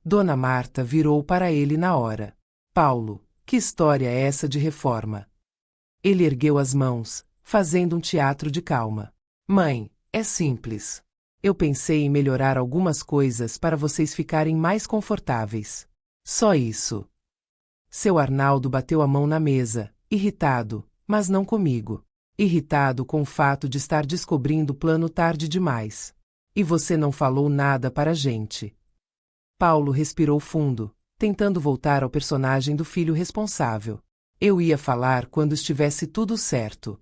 Dona Marta virou para ele na hora. Paulo, que história é essa de reforma? Ele ergueu as mãos, fazendo um teatro de calma. Mãe, é simples. Eu pensei em melhorar algumas coisas para vocês ficarem mais confortáveis. Só isso. Seu Arnaldo bateu a mão na mesa, irritado, mas não comigo. Irritado com o fato de estar descobrindo o plano tarde demais. E você não falou nada para a gente. Paulo respirou fundo, tentando voltar ao personagem do filho responsável. Eu ia falar quando estivesse tudo certo.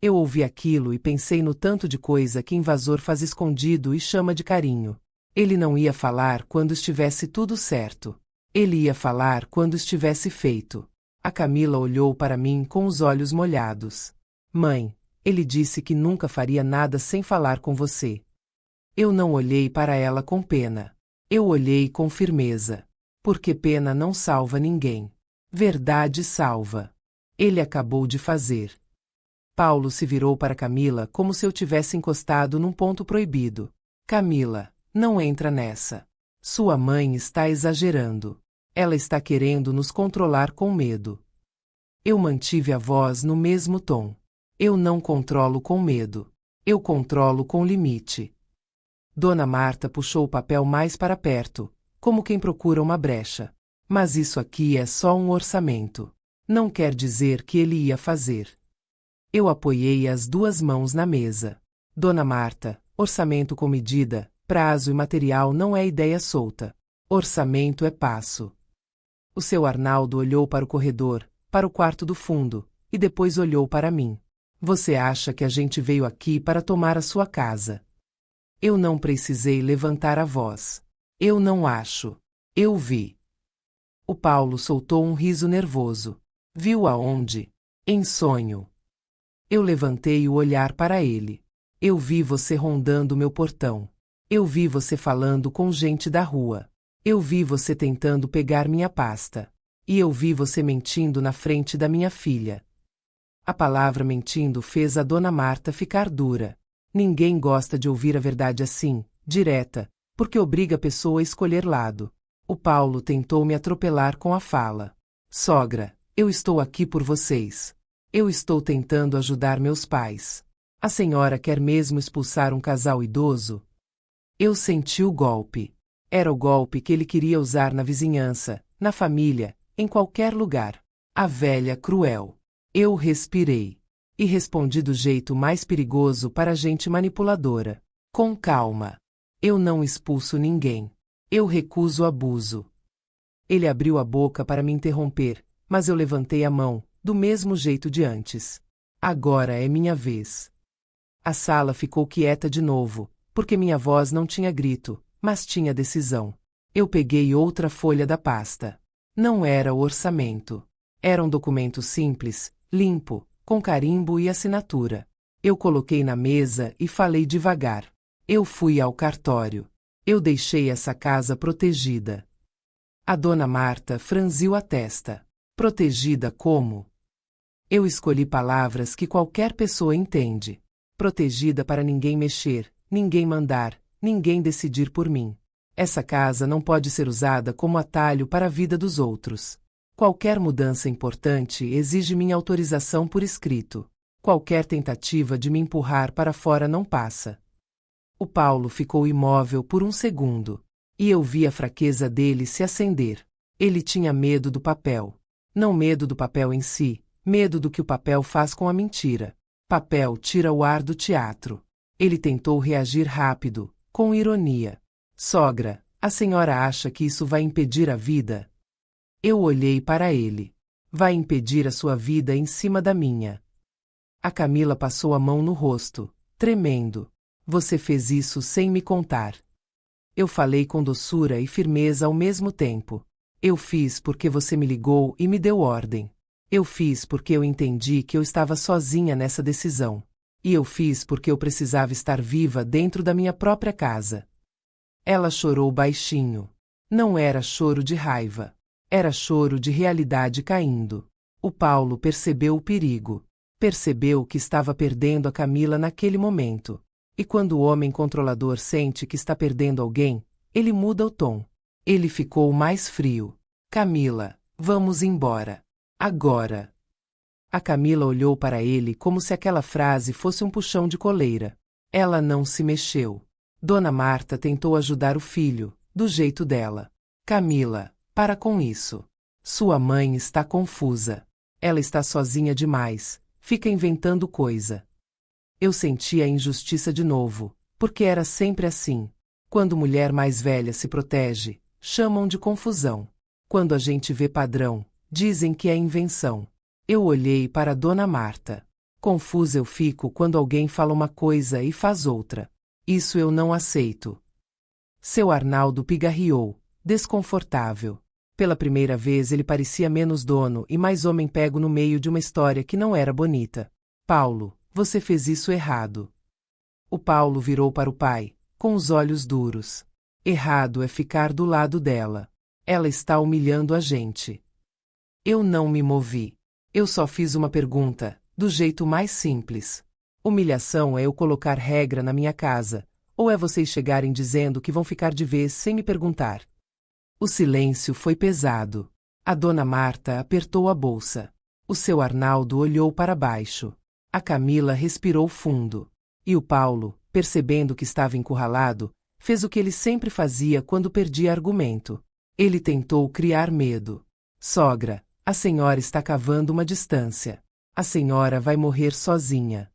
Eu ouvi aquilo e pensei no tanto de coisa que invasor faz escondido e chama de carinho. Ele não ia falar quando estivesse tudo certo. Ele ia falar quando estivesse feito. A Camila olhou para mim com os olhos molhados. Mãe, ele disse que nunca faria nada sem falar com você. Eu não olhei para ela com pena. Eu olhei com firmeza. Porque pena não salva ninguém. Verdade salva. Ele acabou de fazer. Paulo se virou para Camila como se eu tivesse encostado num ponto proibido. Camila, não entra nessa. Sua mãe está exagerando. Ela está querendo nos controlar com medo. Eu mantive a voz no mesmo tom. Eu não controlo com medo. Eu controlo com limite. Dona Marta puxou o papel mais para perto, como quem procura uma brecha. Mas isso aqui é só um orçamento. Não quer dizer que ele ia fazer. Eu apoiei as duas mãos na mesa. Dona Marta, orçamento com medida, prazo e material não é ideia solta. Orçamento é passo. O seu Arnaldo olhou para o corredor, para o quarto do fundo, e depois olhou para mim. Você acha que a gente veio aqui para tomar a sua casa? Eu não precisei levantar a voz. Eu não acho. Eu vi. O Paulo soltou um riso nervoso. Viu aonde? Em sonho. Eu levantei o olhar para ele. Eu vi você rondando meu portão. Eu vi você falando com gente da rua. Eu vi você tentando pegar minha pasta. E eu vi você mentindo na frente da minha filha. A palavra mentindo fez a Dona Marta ficar dura. Ninguém gosta de ouvir a verdade assim, direta, porque obriga a pessoa a escolher lado. O Paulo tentou me atropelar com a fala. Sogra, eu estou aqui por vocês. Eu estou tentando ajudar meus pais. A senhora quer mesmo expulsar um casal idoso? Eu senti o golpe. Era o golpe que ele queria usar na vizinhança, na família, em qualquer lugar. A velha cruel. Eu respirei. E respondi do jeito mais perigoso para gente manipuladora. Com calma. Eu não expulso ninguém. Eu recuso abuso. Ele abriu a boca para me interromper, mas eu levantei a mão, do mesmo jeito de antes. Agora é minha vez. A sala ficou quieta de novo, porque minha voz não tinha grito, mas tinha decisão. Eu peguei outra folha da pasta. Não era o orçamento. Era um documento simples, limpo, com carimbo e assinatura. Eu coloquei na mesa e falei devagar. Eu fui ao cartório. Eu deixei essa casa protegida. A Dona Marta franziu a testa. Protegida como? Eu escolhi palavras que qualquer pessoa entende. Protegida para ninguém mexer, ninguém mandar, ninguém decidir por mim. Essa casa não pode ser usada como atalho para a vida dos outros. Qualquer mudança importante exige minha autorização por escrito. Qualquer tentativa de me empurrar para fora não passa. O Paulo ficou imóvel por um segundo. E eu vi a fraqueza dele se acender. Ele tinha medo do papel. Não medo do papel em si, medo do que o papel faz com a mentira. Papel tira o ar do teatro. Ele tentou reagir rápido, com ironia. Sogra, a senhora acha que isso vai impedir a vida? Eu olhei para ele. Vai impedir a sua vida em cima da minha. A Camila passou a mão no rosto, tremendo. Você fez isso sem me contar. Eu falei com doçura e firmeza ao mesmo tempo. Eu fiz porque você me ligou e me deu ordem. Eu fiz porque eu entendi que eu estava sozinha nessa decisão. E eu fiz porque eu precisava estar viva dentro da minha própria casa. Ela chorou baixinho. Não era choro de raiva. Era choro de realidade caindo. O Paulo percebeu o perigo. Percebeu que estava perdendo a Camila naquele momento. E quando o homem controlador sente que está perdendo alguém, ele muda o tom. Ele ficou mais frio. Camila, vamos embora. Agora. A Camila olhou para ele como se aquela frase fosse um puxão de coleira. Ela não se mexeu. Dona Marta tentou ajudar o filho, do jeito dela. Camila, para com isso. Sua mãe está confusa. Ela está sozinha demais, fica inventando coisa. Eu senti a injustiça de novo, porque era sempre assim. Quando mulher mais velha se protege, chamam de confusão. Quando a gente vê padrão, dizem que é invenção. Eu olhei para Dona Marta. Confusa eu fico quando alguém fala uma coisa e faz outra. Isso eu não aceito. Seu Arnaldo pigarreou, desconfortável. Pela primeira vez ele parecia menos dono e mais homem pego no meio de uma história que não era bonita. Paulo, você fez isso errado. O Paulo virou para o pai, com os olhos duros. Errado é ficar do lado dela. Ela está humilhando a gente. Eu não me movi. Eu só fiz uma pergunta, do jeito mais simples. Humilhação é eu colocar regra na minha casa, ou é vocês chegarem dizendo que vão ficar de vez sem me perguntar? O silêncio foi pesado. A Dona Marta apertou a bolsa. O seu Arnaldo olhou para baixo. A Camila respirou fundo. E o Paulo, percebendo que estava encurralado, fez o que ele sempre fazia quando perdia argumento. Ele tentou criar medo. Sogra, a senhora está cavando uma distância. A senhora vai morrer sozinha.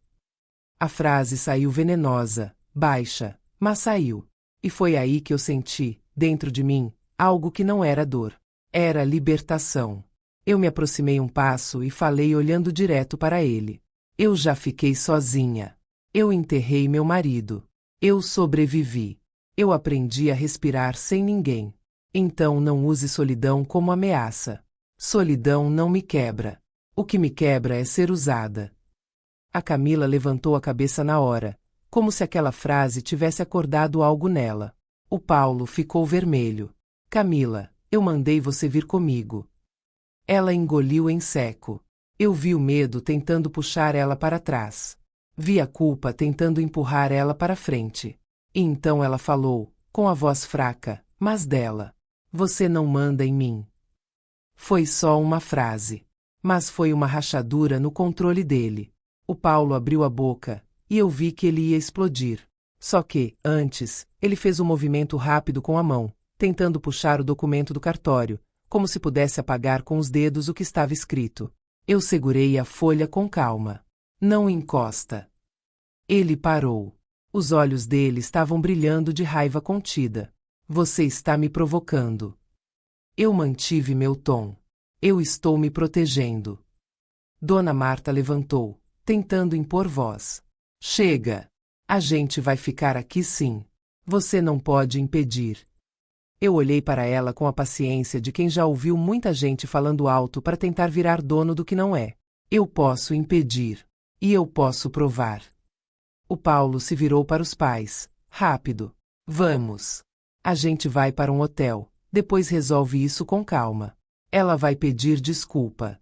A frase saiu venenosa, baixa, mas saiu. E foi aí que eu senti, dentro de mim, algo que não era dor. Era libertação. Eu me aproximei um passo e falei olhando direto para ele. Eu já fiquei sozinha. Eu enterrei meu marido. Eu sobrevivi. Eu aprendi a respirar sem ninguém. Então não use solidão como ameaça. Solidão não me quebra. O que me quebra é ser usada. A Camila levantou a cabeça na hora, como se aquela frase tivesse acordado algo nela. O Paulo ficou vermelho. Camila, eu mandei você vir comigo. Ela engoliu em seco. Eu vi o medo tentando puxar ela para trás. Vi a culpa tentando empurrar ela para frente. E então ela falou, com a voz fraca, mas dela. Você não manda em mim. Foi só uma frase. Mas foi uma rachadura no controle dele. O Paulo abriu a boca, e eu vi que ele ia explodir. Só que, antes, ele fez um movimento rápido com a mão, tentando puxar o documento do cartório, como se pudesse apagar com os dedos o que estava escrito. Eu segurei a folha com calma. Não encosta. Ele parou. Os olhos dele estavam brilhando de raiva contida. Você está me provocando. Eu mantive meu tom. Eu estou me protegendo. Dona Marta levantou, tentando impor voz. Chega! A gente vai ficar aqui sim. Você não pode impedir. Eu olhei para ela com a paciência de quem já ouviu muita gente falando alto para tentar virar dono do que não é. Eu posso impedir. E eu posso provar. O Paulo se virou para os pais. Rápido. Vamos. A gente vai para um hotel, depois resolve isso com calma. Ela vai pedir desculpa.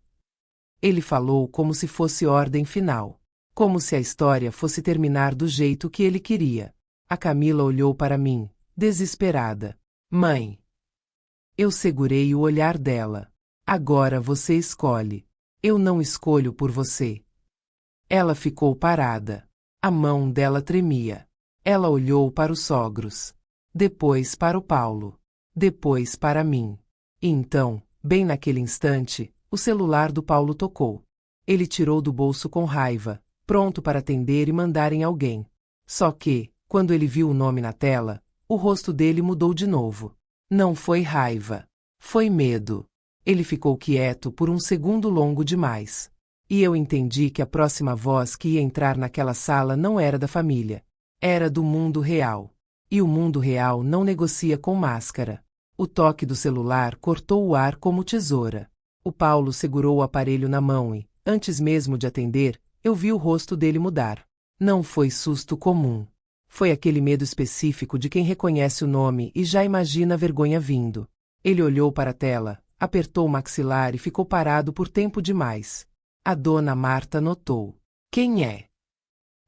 Ele falou como se fosse ordem final. Como se a história fosse terminar do jeito que ele queria. A Camila olhou para mim, desesperada. Mãe! Eu segurei o olhar dela. Agora você escolhe. Eu não escolho por você. Ela ficou parada. A mão dela tremia. Ela olhou para os sogros. Depois para o Paulo. Depois para mim. E então, bem naquele instante, o celular do Paulo tocou. Ele tirou do bolso com raiva, pronto para atender e mandar em alguém. Só que, quando ele viu o nome na tela, o rosto dele mudou de novo. Não foi raiva. Foi medo. Ele ficou quieto por um segundo longo demais. E eu entendi que a próxima voz que ia entrar naquela sala não era da família. Era do mundo real. E o mundo real não negocia com máscara. O toque do celular cortou o ar como tesoura. O Paulo segurou o aparelho na mão e, antes mesmo de atender, eu vi o rosto dele mudar. Não foi susto comum. Foi aquele medo específico de quem reconhece o nome e já imagina a vergonha vindo. Ele olhou para a tela, apertou o maxilar e ficou parado por tempo demais. A dona Marta notou. Quem é?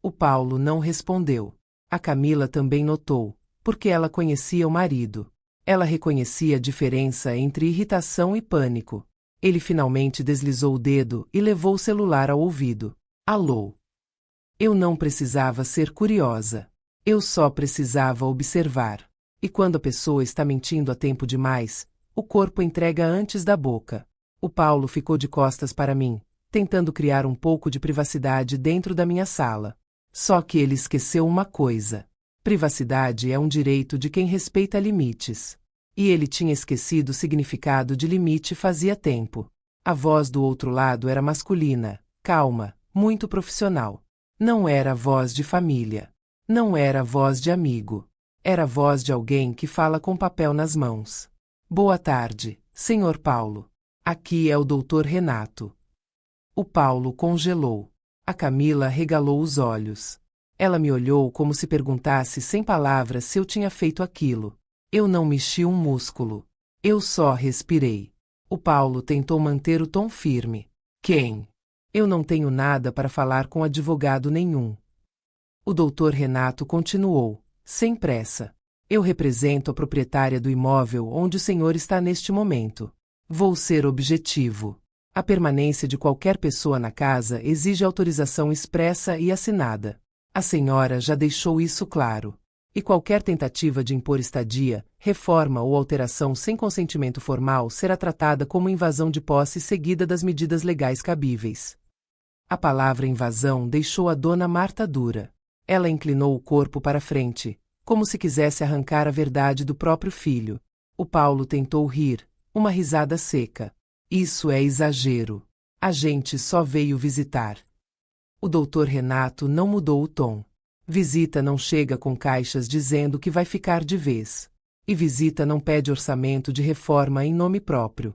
O Paulo não respondeu. A Camila também notou, porque ela conhecia o marido. Ela reconhecia a diferença entre irritação e pânico. Ele finalmente deslizou o dedo e levou o celular ao ouvido. Alô? Eu não precisava ser curiosa. Eu só precisava observar. E quando a pessoa está mentindo há tempo demais, o corpo entrega antes da boca. O Paulo ficou de costas para mim, tentando criar um pouco de privacidade dentro da minha sala. Só que ele esqueceu uma coisa. Privacidade é um direito de quem respeita limites. E ele tinha esquecido o significado de limite fazia tempo. A voz do outro lado era masculina, calma, muito profissional. Não era voz de família. Não era voz de amigo. Era voz de alguém que fala com papel nas mãos. Boa tarde, Sr. Paulo. Aqui é o Dr. Renato. O Paulo congelou. A Camila regalou os olhos. Ela me olhou como se perguntasse sem palavras se eu tinha feito aquilo. Eu não mexi um músculo. Eu só respirei. O Paulo tentou manter o tom firme. Quem? Eu não tenho nada para falar com advogado nenhum. O Dr. Renato continuou, sem pressa. Eu represento a proprietária do imóvel onde o senhor está neste momento. Vou ser objetivo. A permanência de qualquer pessoa na casa exige autorização expressa e assinada. A senhora já deixou isso claro. E qualquer tentativa de impor estadia, reforma ou alteração sem consentimento formal será tratada como invasão de posse seguida das medidas legais cabíveis. A palavra invasão deixou a dona Marta dura. Ela inclinou o corpo para frente, como se quisesse arrancar a verdade do próprio filho. O Paulo tentou rir, uma risada seca. Isso é exagero. A gente só veio visitar. O Dr. Renato não mudou o tom. Visita não chega com caixas dizendo que vai ficar de vez. E visita não pede orçamento de reforma em nome próprio.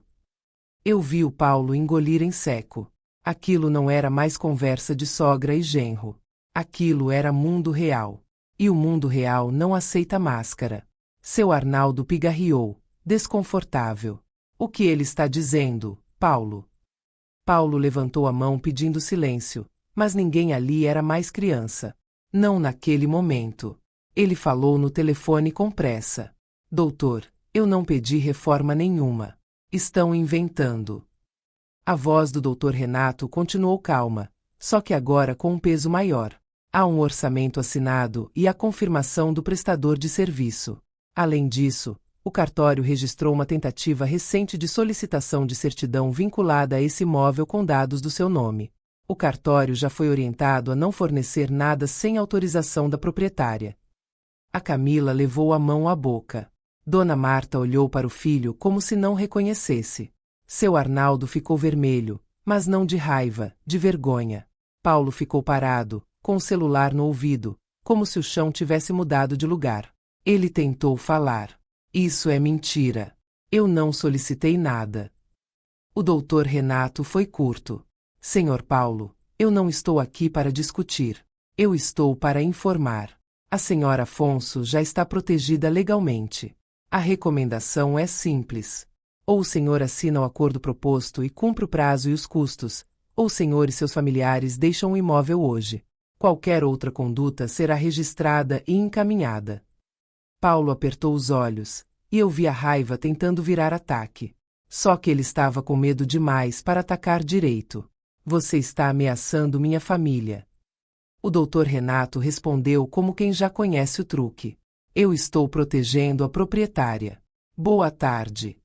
Eu vi o Paulo engolir em seco. Aquilo não era mais conversa de sogra e genro. Aquilo era mundo real. E o mundo real não aceita máscara. Seu Arnaldo pigarreou, desconfortável. O que ele está dizendo, Paulo? Paulo levantou a mão pedindo silêncio, mas ninguém ali era mais criança. Não naquele momento. Ele falou no telefone com pressa. Doutor, eu não pedi reforma nenhuma. Estão inventando. A voz do Dr. Renato continuou calma, só que agora com um peso maior. Há um orçamento assinado e a confirmação do prestador de serviço. Além disso, o cartório registrou uma tentativa recente de solicitação de certidão vinculada a esse imóvel com dados do seu nome. O cartório já foi orientado a não fornecer nada sem autorização da proprietária. A Camila levou a mão à boca. Dona Marta olhou para o filho como se não reconhecesse. Seu Arnaldo ficou vermelho, mas não de raiva, de vergonha. Paulo ficou parado, com o celular no ouvido, como se o chão tivesse mudado de lugar. Ele tentou falar. Isso é mentira. Eu não solicitei nada. O Dr. Renato foi curto. Senhor Paulo, eu não estou aqui para discutir. Eu estou para informar. A senhora Afonso já está protegida legalmente. A recomendação é simples. Ou o senhor assina o acordo proposto e cumpre o prazo e os custos, ou o senhor e seus familiares deixam o imóvel hoje. Qualquer outra conduta será registrada e encaminhada. Paulo apertou os olhos, e eu vi a raiva tentando virar ataque. Só que ele estava com medo demais para atacar direito. Você está ameaçando minha família. O Dr. Renato respondeu como quem já conhece o truque. Eu estou protegendo a proprietária. Boa tarde.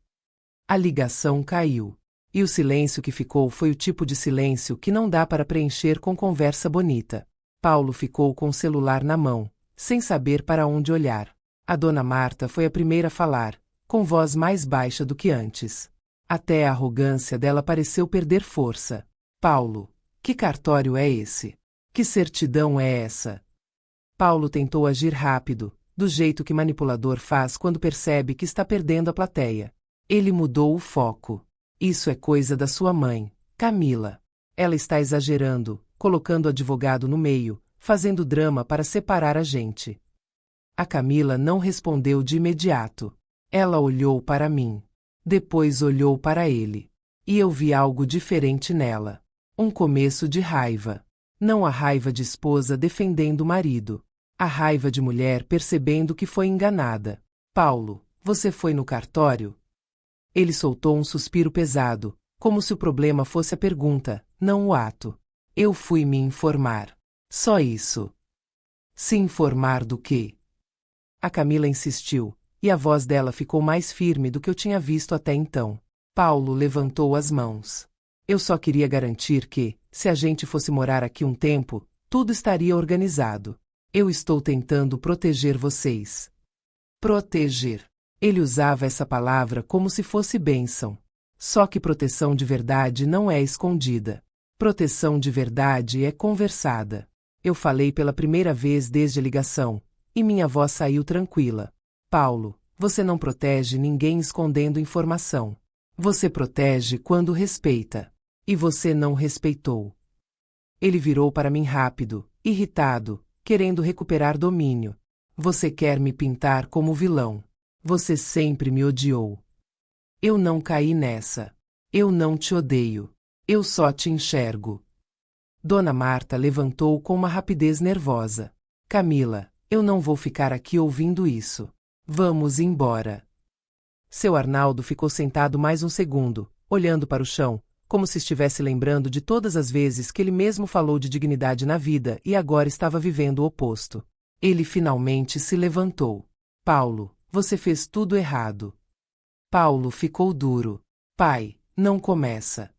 A ligação caiu. E o silêncio que ficou foi o tipo de silêncio que não dá para preencher com conversa bonita. Paulo ficou com o celular na mão, sem saber para onde olhar. A dona Marta foi a primeira a falar, com voz mais baixa do que antes. Até a arrogância dela pareceu perder força. Paulo, que cartório é esse? Que certidão é essa? Paulo tentou agir rápido, do jeito que manipulador faz quando percebe que está perdendo a plateia. Ele mudou o foco. Isso é coisa da sua mãe, Camila. Ela está exagerando, colocando o advogado no meio, fazendo drama para separar a gente. A Camila não respondeu de imediato. Ela olhou para mim. Depois olhou para ele. E eu vi algo diferente nela. Um começo de raiva. Não a raiva de esposa defendendo o marido. A raiva de mulher percebendo que foi enganada. Paulo, você foi no cartório? Ele soltou um suspiro pesado, como se o problema fosse a pergunta, não o ato. Eu fui me informar. Só isso. Se informar do quê? A Camila insistiu, e a voz dela ficou mais firme do que eu tinha visto até então. Paulo levantou as mãos. Eu só queria garantir que, se a gente fosse morar aqui um tempo, tudo estaria organizado. Eu estou tentando proteger vocês. Proteger. Ele usava essa palavra como se fosse bênção. Só que proteção de verdade não é escondida. Proteção de verdade é conversada. Eu falei pela primeira vez desde a ligação, e minha voz saiu tranquila. Paulo, você não protege ninguém escondendo informação. Você protege quando respeita. E você não respeitou. Ele virou para mim rápido, irritado, querendo recuperar domínio. Você quer me pintar como vilão. Você sempre me odiou. Eu não caí nessa. Eu não te odeio. Eu só te enxergo. Dona Marta levantou com uma rapidez nervosa. Camila, eu não vou ficar aqui ouvindo isso. Vamos embora. Seu Arnaldo ficou sentado mais um segundo, olhando para o chão, como se estivesse lembrando de todas as vezes que ele mesmo falou de dignidade na vida e agora estava vivendo o oposto. Ele finalmente se levantou. Paulo, você fez tudo errado. Paulo ficou duro. Pai, não começa.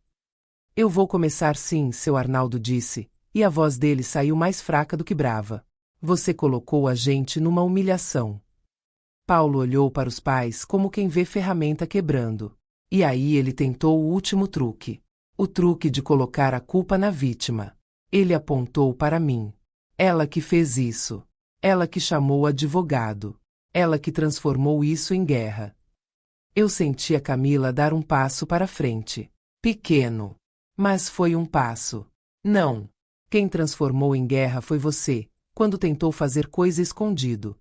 Eu vou começar sim, seu Arnaldo disse, e a voz dele saiu mais fraca do que brava. Você colocou a gente numa humilhação. Paulo olhou para os pais como quem vê ferramenta quebrando. E aí ele tentou o último truque. O truque de colocar a culpa na vítima. Ele apontou para mim. Ela que fez isso. Ela que chamou o advogado. Ela que transformou isso em guerra. Eu senti a Camila dar um passo para frente. Pequeno. Mas foi um passo. Não. Quem transformou em guerra foi você, quando tentou fazer coisa escondido.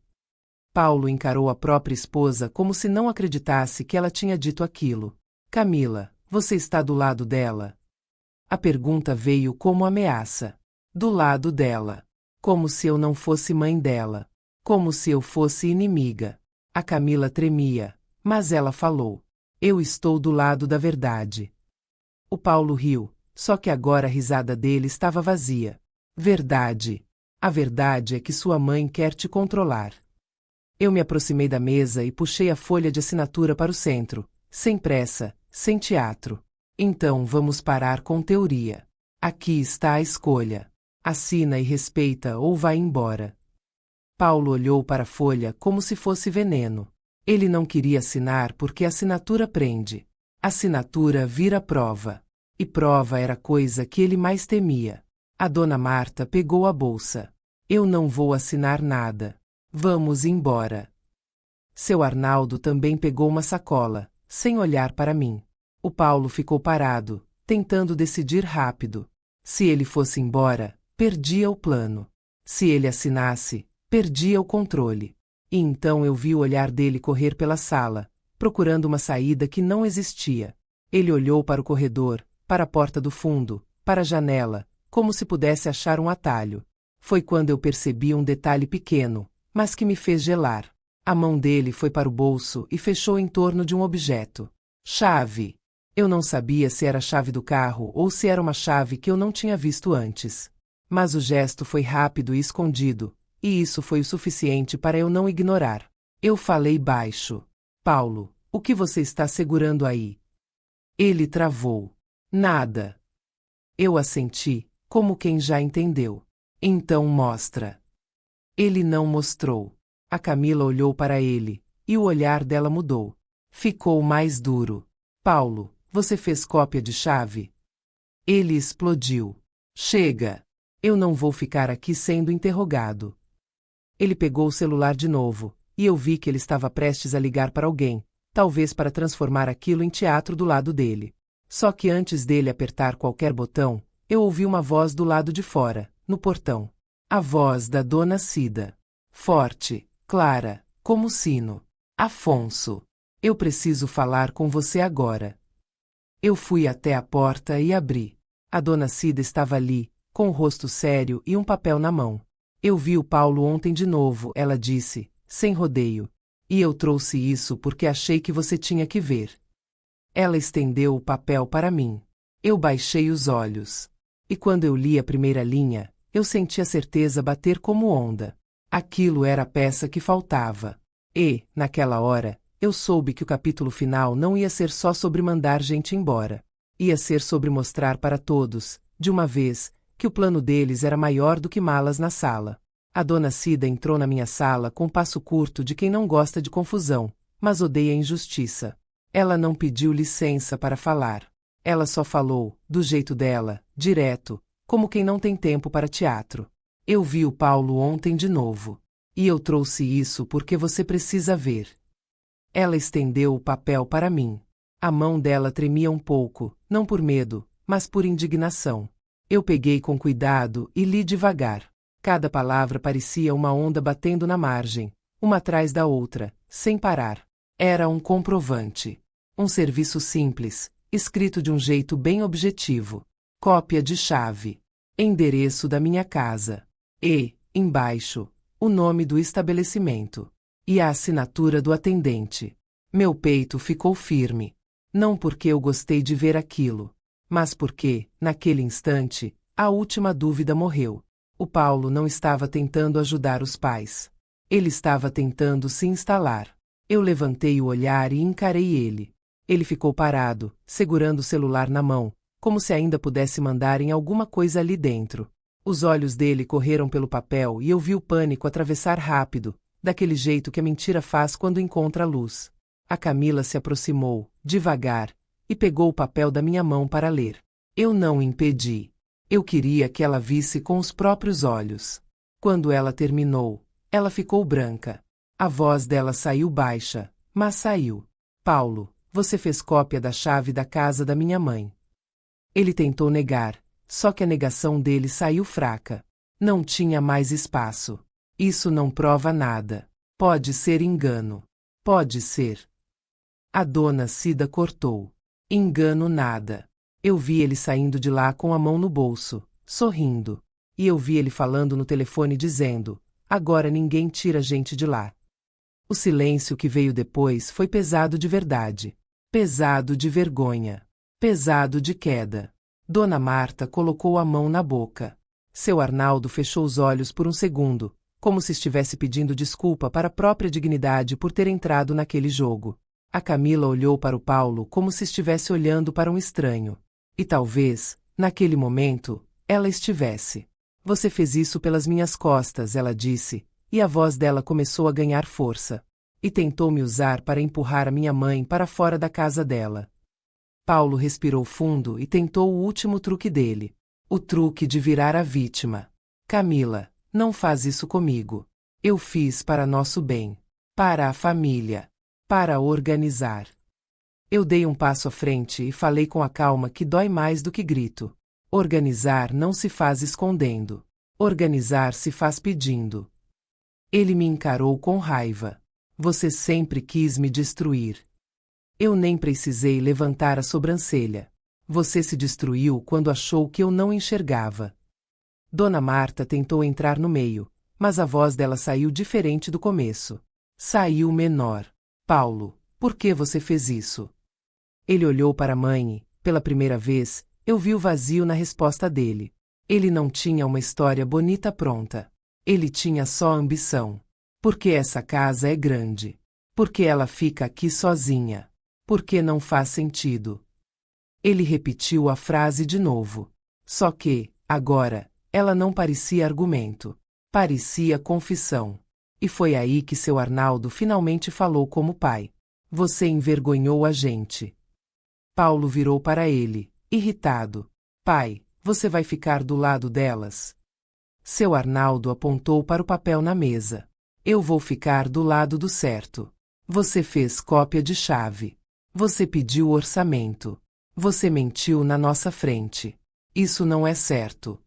Paulo encarou a própria esposa como se não acreditasse que ela tinha dito aquilo. Camila, você está do lado dela? A pergunta veio como ameaça. Do lado dela. Como se eu não fosse mãe dela. Como se eu fosse inimiga. A Camila tremia, mas ela falou. Eu estou do lado da verdade. O Paulo riu, só que agora a risada dele estava vazia. Verdade. A verdade é que sua mãe quer te controlar. Eu me aproximei da mesa e puxei a folha de assinatura para o centro, sem pressa, sem teatro. Então vamos parar com teoria. Aqui está a escolha. Assina e respeita ou vai embora. Paulo olhou para a folha como se fosse veneno. Ele não queria assinar porque a assinatura prende. Assinatura vira prova. E prova era a coisa que ele mais temia. A dona Marta pegou a bolsa. Eu não vou assinar nada. Vamos embora. Seu Arnaldo também pegou uma sacola, sem olhar para mim. O Paulo ficou parado, tentando decidir rápido. Se ele fosse embora, perdia o plano. Se ele assinasse, perdia o controle. E então eu vi o olhar dele correr pela sala, procurando uma saída que não existia. Ele olhou para o corredor, para a porta do fundo, para a janela, como se pudesse achar um atalho. Foi quando eu percebi um detalhe pequeno, mas que me fez gelar. A mão dele foi para o bolso e fechou em torno de um objeto. Chave. Eu não sabia se era a chave do carro ou se era uma chave que eu não tinha visto antes. Mas o gesto foi rápido e escondido, e isso foi o suficiente para eu não ignorar. Eu falei baixo. Paulo, o que você está segurando aí? Ele travou. Nada. Eu assenti, como quem já entendeu. Então mostra. Ele não mostrou. A Camila olhou para ele, e o olhar dela mudou. Ficou mais duro. Paulo, você fez cópia de chave? Ele explodiu. Chega! Eu não vou ficar aqui sendo interrogado. Ele pegou o celular de novo, e eu vi que ele estava prestes a ligar para alguém, talvez para transformar aquilo em teatro do lado dele. Só que antes dele apertar qualquer botão, eu ouvi uma voz do lado de fora, no portão. A voz da dona Cida. Forte, clara, como sino. Afonso. Eu preciso falar com você agora. Eu fui até a porta e abri. A dona Cida estava ali, com o rosto sério e um papel na mão. Eu vi o Paulo ontem de novo, ela disse, sem rodeio. E eu trouxe isso porque achei que você tinha que ver. Ela estendeu o papel para mim. Eu baixei os olhos. E quando eu li a primeira linha, eu senti a certeza bater como onda. Aquilo era a peça que faltava. E, naquela hora, eu soube que o capítulo final não ia ser só sobre mandar gente embora. Ia ser sobre mostrar para todos, de uma vez, que o plano deles era maior do que malas na sala. A dona Cida entrou na minha sala com o passo curto de quem não gosta de confusão, mas odeia a injustiça. Ela não pediu licença para falar. Ela só falou, do jeito dela, direto, como quem não tem tempo para teatro. Eu vi o Paulo ontem de novo. E eu trouxe isso porque você precisa ver. Ela estendeu o papel para mim. A mão dela tremia um pouco, não por medo, mas por indignação. Eu peguei com cuidado e li devagar. Cada palavra parecia uma onda batendo na margem, uma atrás da outra, sem parar. Era um comprovante. Um serviço simples, escrito de um jeito bem objetivo. Cópia de chave. Endereço da minha casa. E, embaixo, o nome do estabelecimento. E a assinatura do atendente. Meu peito ficou firme. Não porque eu gostei de ver aquilo, mas porque, naquele instante, a última dúvida morreu. O Paulo não estava tentando ajudar os pais. Ele estava tentando se instalar. Eu levantei o olhar e encarei ele. Ele ficou parado, segurando o celular na mão, como se ainda pudesse mandar em alguma coisa ali dentro. Os olhos dele correram pelo papel e eu vi o pânico atravessar rápido, daquele jeito que a mentira faz quando encontra a luz. A Camila se aproximou, devagar, e pegou o papel da minha mão para ler. Eu não impedi. Eu queria que ela visse com os próprios olhos. Quando ela terminou, ela ficou branca. A voz dela saiu baixa, mas saiu. Paulo, você fez cópia da chave da casa da minha mãe. Ele tentou negar, só que a negação dele saiu fraca. Não tinha mais espaço. Isso não prova nada. Pode ser engano. Pode ser. A dona Cida cortou. Engano nada. Eu vi ele saindo de lá com a mão no bolso, sorrindo. E eu vi ele falando no telefone dizendo, agora ninguém tira a gente de lá. O silêncio que veio depois foi pesado de verdade. Pesado de vergonha. Pesado de queda. Dona Marta colocou a mão na boca. Seu Arnaldo fechou os olhos por um segundo, como se estivesse pedindo desculpa para a própria dignidade por ter entrado naquele jogo. A Camila olhou para o Paulo como se estivesse olhando para um estranho. E talvez, naquele momento, ela estivesse. Você fez isso pelas minhas costas, ela disse, e a voz dela começou a ganhar força. E tentou me usar para empurrar a minha mãe para fora da casa dela. Paulo respirou fundo e tentou o último truque dele. O truque de virar a vítima. Camila, não faz isso comigo. Eu fiz para nosso bem. Para a família. Para organizar. Eu dei um passo à frente e falei com a calma que dói mais do que grito. Organizar não se faz escondendo. Organizar se faz pedindo. Ele me encarou com raiva. Você sempre quis me destruir. Eu nem precisei levantar a sobrancelha. Você se destruiu quando achou que eu não enxergava. Dona Marta tentou entrar no meio, mas a voz dela saiu diferente do começo. Saiu menor. Paulo, por que você fez isso? Ele olhou para a mãe e, pela primeira vez, eu vi o vazio na resposta dele. Ele não tinha uma história bonita pronta. Ele tinha só ambição. Porque essa casa é grande. Porque ela fica aqui sozinha. Porque não faz sentido. Ele repetiu a frase de novo. Só que, agora, ela não parecia argumento. Parecia confissão. E foi aí que seu Arnaldo finalmente falou como pai. Você envergonhou a gente. Paulo virou para ele, irritado. Pai, você vai ficar do lado delas? Seu Arnaldo apontou para o papel na mesa. Eu vou ficar do lado do certo. Você fez cópia de chave. Você pediu orçamento. Você mentiu na nossa frente. Isso não é certo.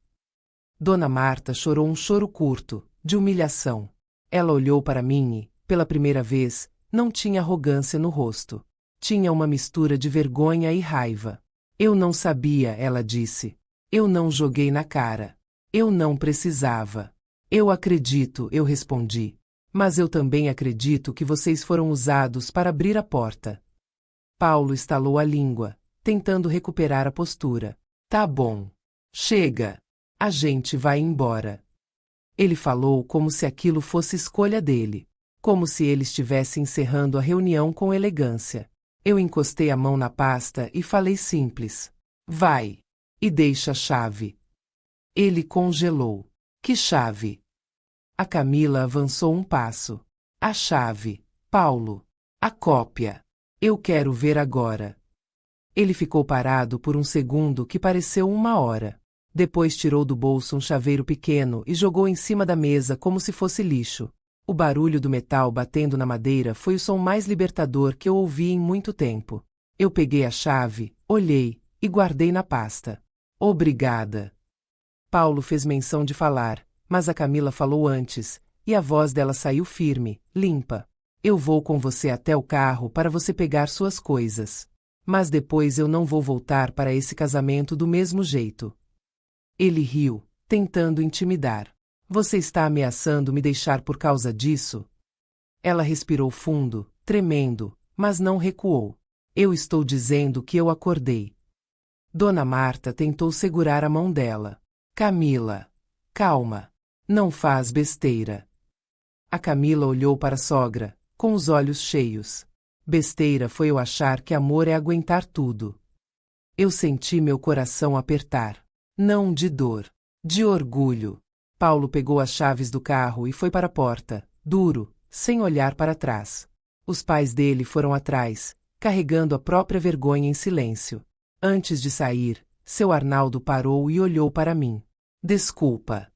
Dona Marta chorou um choro curto, de humilhação. Ela olhou para mim e, pela primeira vez, não tinha arrogância no rosto. Tinha uma mistura de vergonha e raiva. Eu não sabia, ela disse. Eu não joguei na cara. Eu não precisava. Eu acredito, eu respondi. Mas eu também acredito que vocês foram usados para abrir a porta. Paulo estalou a língua, tentando recuperar a postura. Tá bom. Chega. A gente vai embora. Ele falou como se aquilo fosse escolha dele. Como se ele estivesse encerrando a reunião com elegância. Eu encostei a mão na pasta e falei simples. Vai. E deixa a chave. Ele congelou. Que chave? A Camila avançou um passo. A chave, Paulo. A cópia. Eu quero ver agora. Ele ficou parado por um segundo que pareceu uma hora. Depois tirou do bolso um chaveiro pequeno e jogou em cima da mesa como se fosse lixo. O barulho do metal batendo na madeira foi o som mais libertador que eu ouvi em muito tempo. Eu peguei a chave, olhei e guardei na pasta. Obrigada. Paulo fez menção de falar, mas a Camila falou antes, e a voz dela saiu firme, limpa. Eu vou com você até o carro para você pegar suas coisas. Mas depois eu não vou voltar para esse casamento do mesmo jeito. Ele riu, tentando intimidar. Você está ameaçando me deixar por causa disso? Ela respirou fundo, tremendo, mas não recuou. Eu estou dizendo que eu acordei. Dona Marta tentou segurar a mão dela. Camila, calma. Não faz besteira. A Camila olhou para a sogra, com os olhos cheios. Besteira foi eu achar que amor é aguentar tudo. Eu senti meu coração apertar. Não de dor, de orgulho. Paulo pegou as chaves do carro e foi para a porta, duro, sem olhar para trás. Os pais dele foram atrás, carregando a própria vergonha em silêncio. Antes de sair, seu Arnaldo parou e olhou para mim. Desculpa.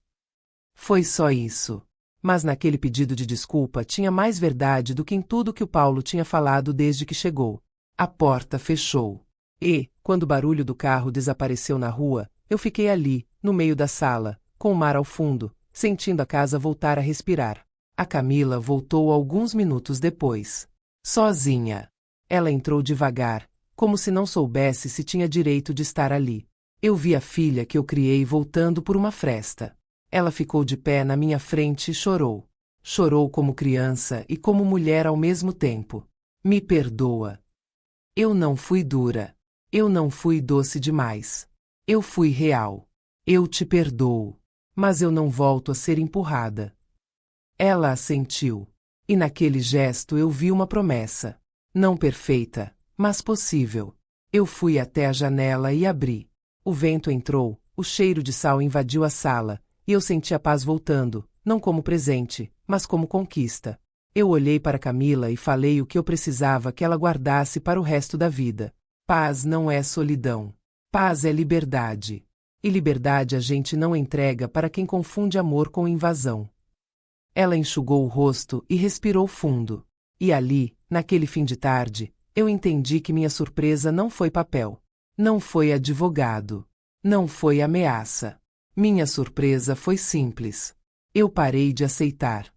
Foi só isso. Mas naquele pedido de desculpa tinha mais verdade do que em tudo que o Paulo tinha falado desde que chegou. A porta fechou. E, quando o barulho do carro desapareceu na rua, eu fiquei ali, no meio da sala, com o mar ao fundo, sentindo a casa voltar a respirar. A Camila voltou alguns minutos depois. Sozinha. Ela entrou devagar, como se não soubesse se tinha direito de estar ali. Eu vi a filha que eu criei voltando por uma fresta. Ela ficou de pé na minha frente e chorou. Chorou como criança e como mulher ao mesmo tempo. Me perdoa. Eu não fui dura. Eu não fui doce demais. Eu fui real. Eu te perdoo. Mas eu não volto a ser empurrada. Ela assentiu. E naquele gesto eu vi uma promessa. Não perfeita, mas possível. Eu fui até a janela e abri. O vento entrou, o cheiro de sal invadiu a sala, e eu senti a paz voltando, não como presente, mas como conquista. Eu olhei para Camila e falei o que eu precisava que ela guardasse para o resto da vida. Paz não é solidão. Paz é liberdade. E liberdade a gente não entrega para quem confunde amor com invasão. Ela enxugou o rosto e respirou fundo. E ali, naquele fim de tarde, eu entendi que minha surpresa não foi papel. Não foi advogado. Não foi ameaça. Minha surpresa foi simples. Eu parei de aceitar.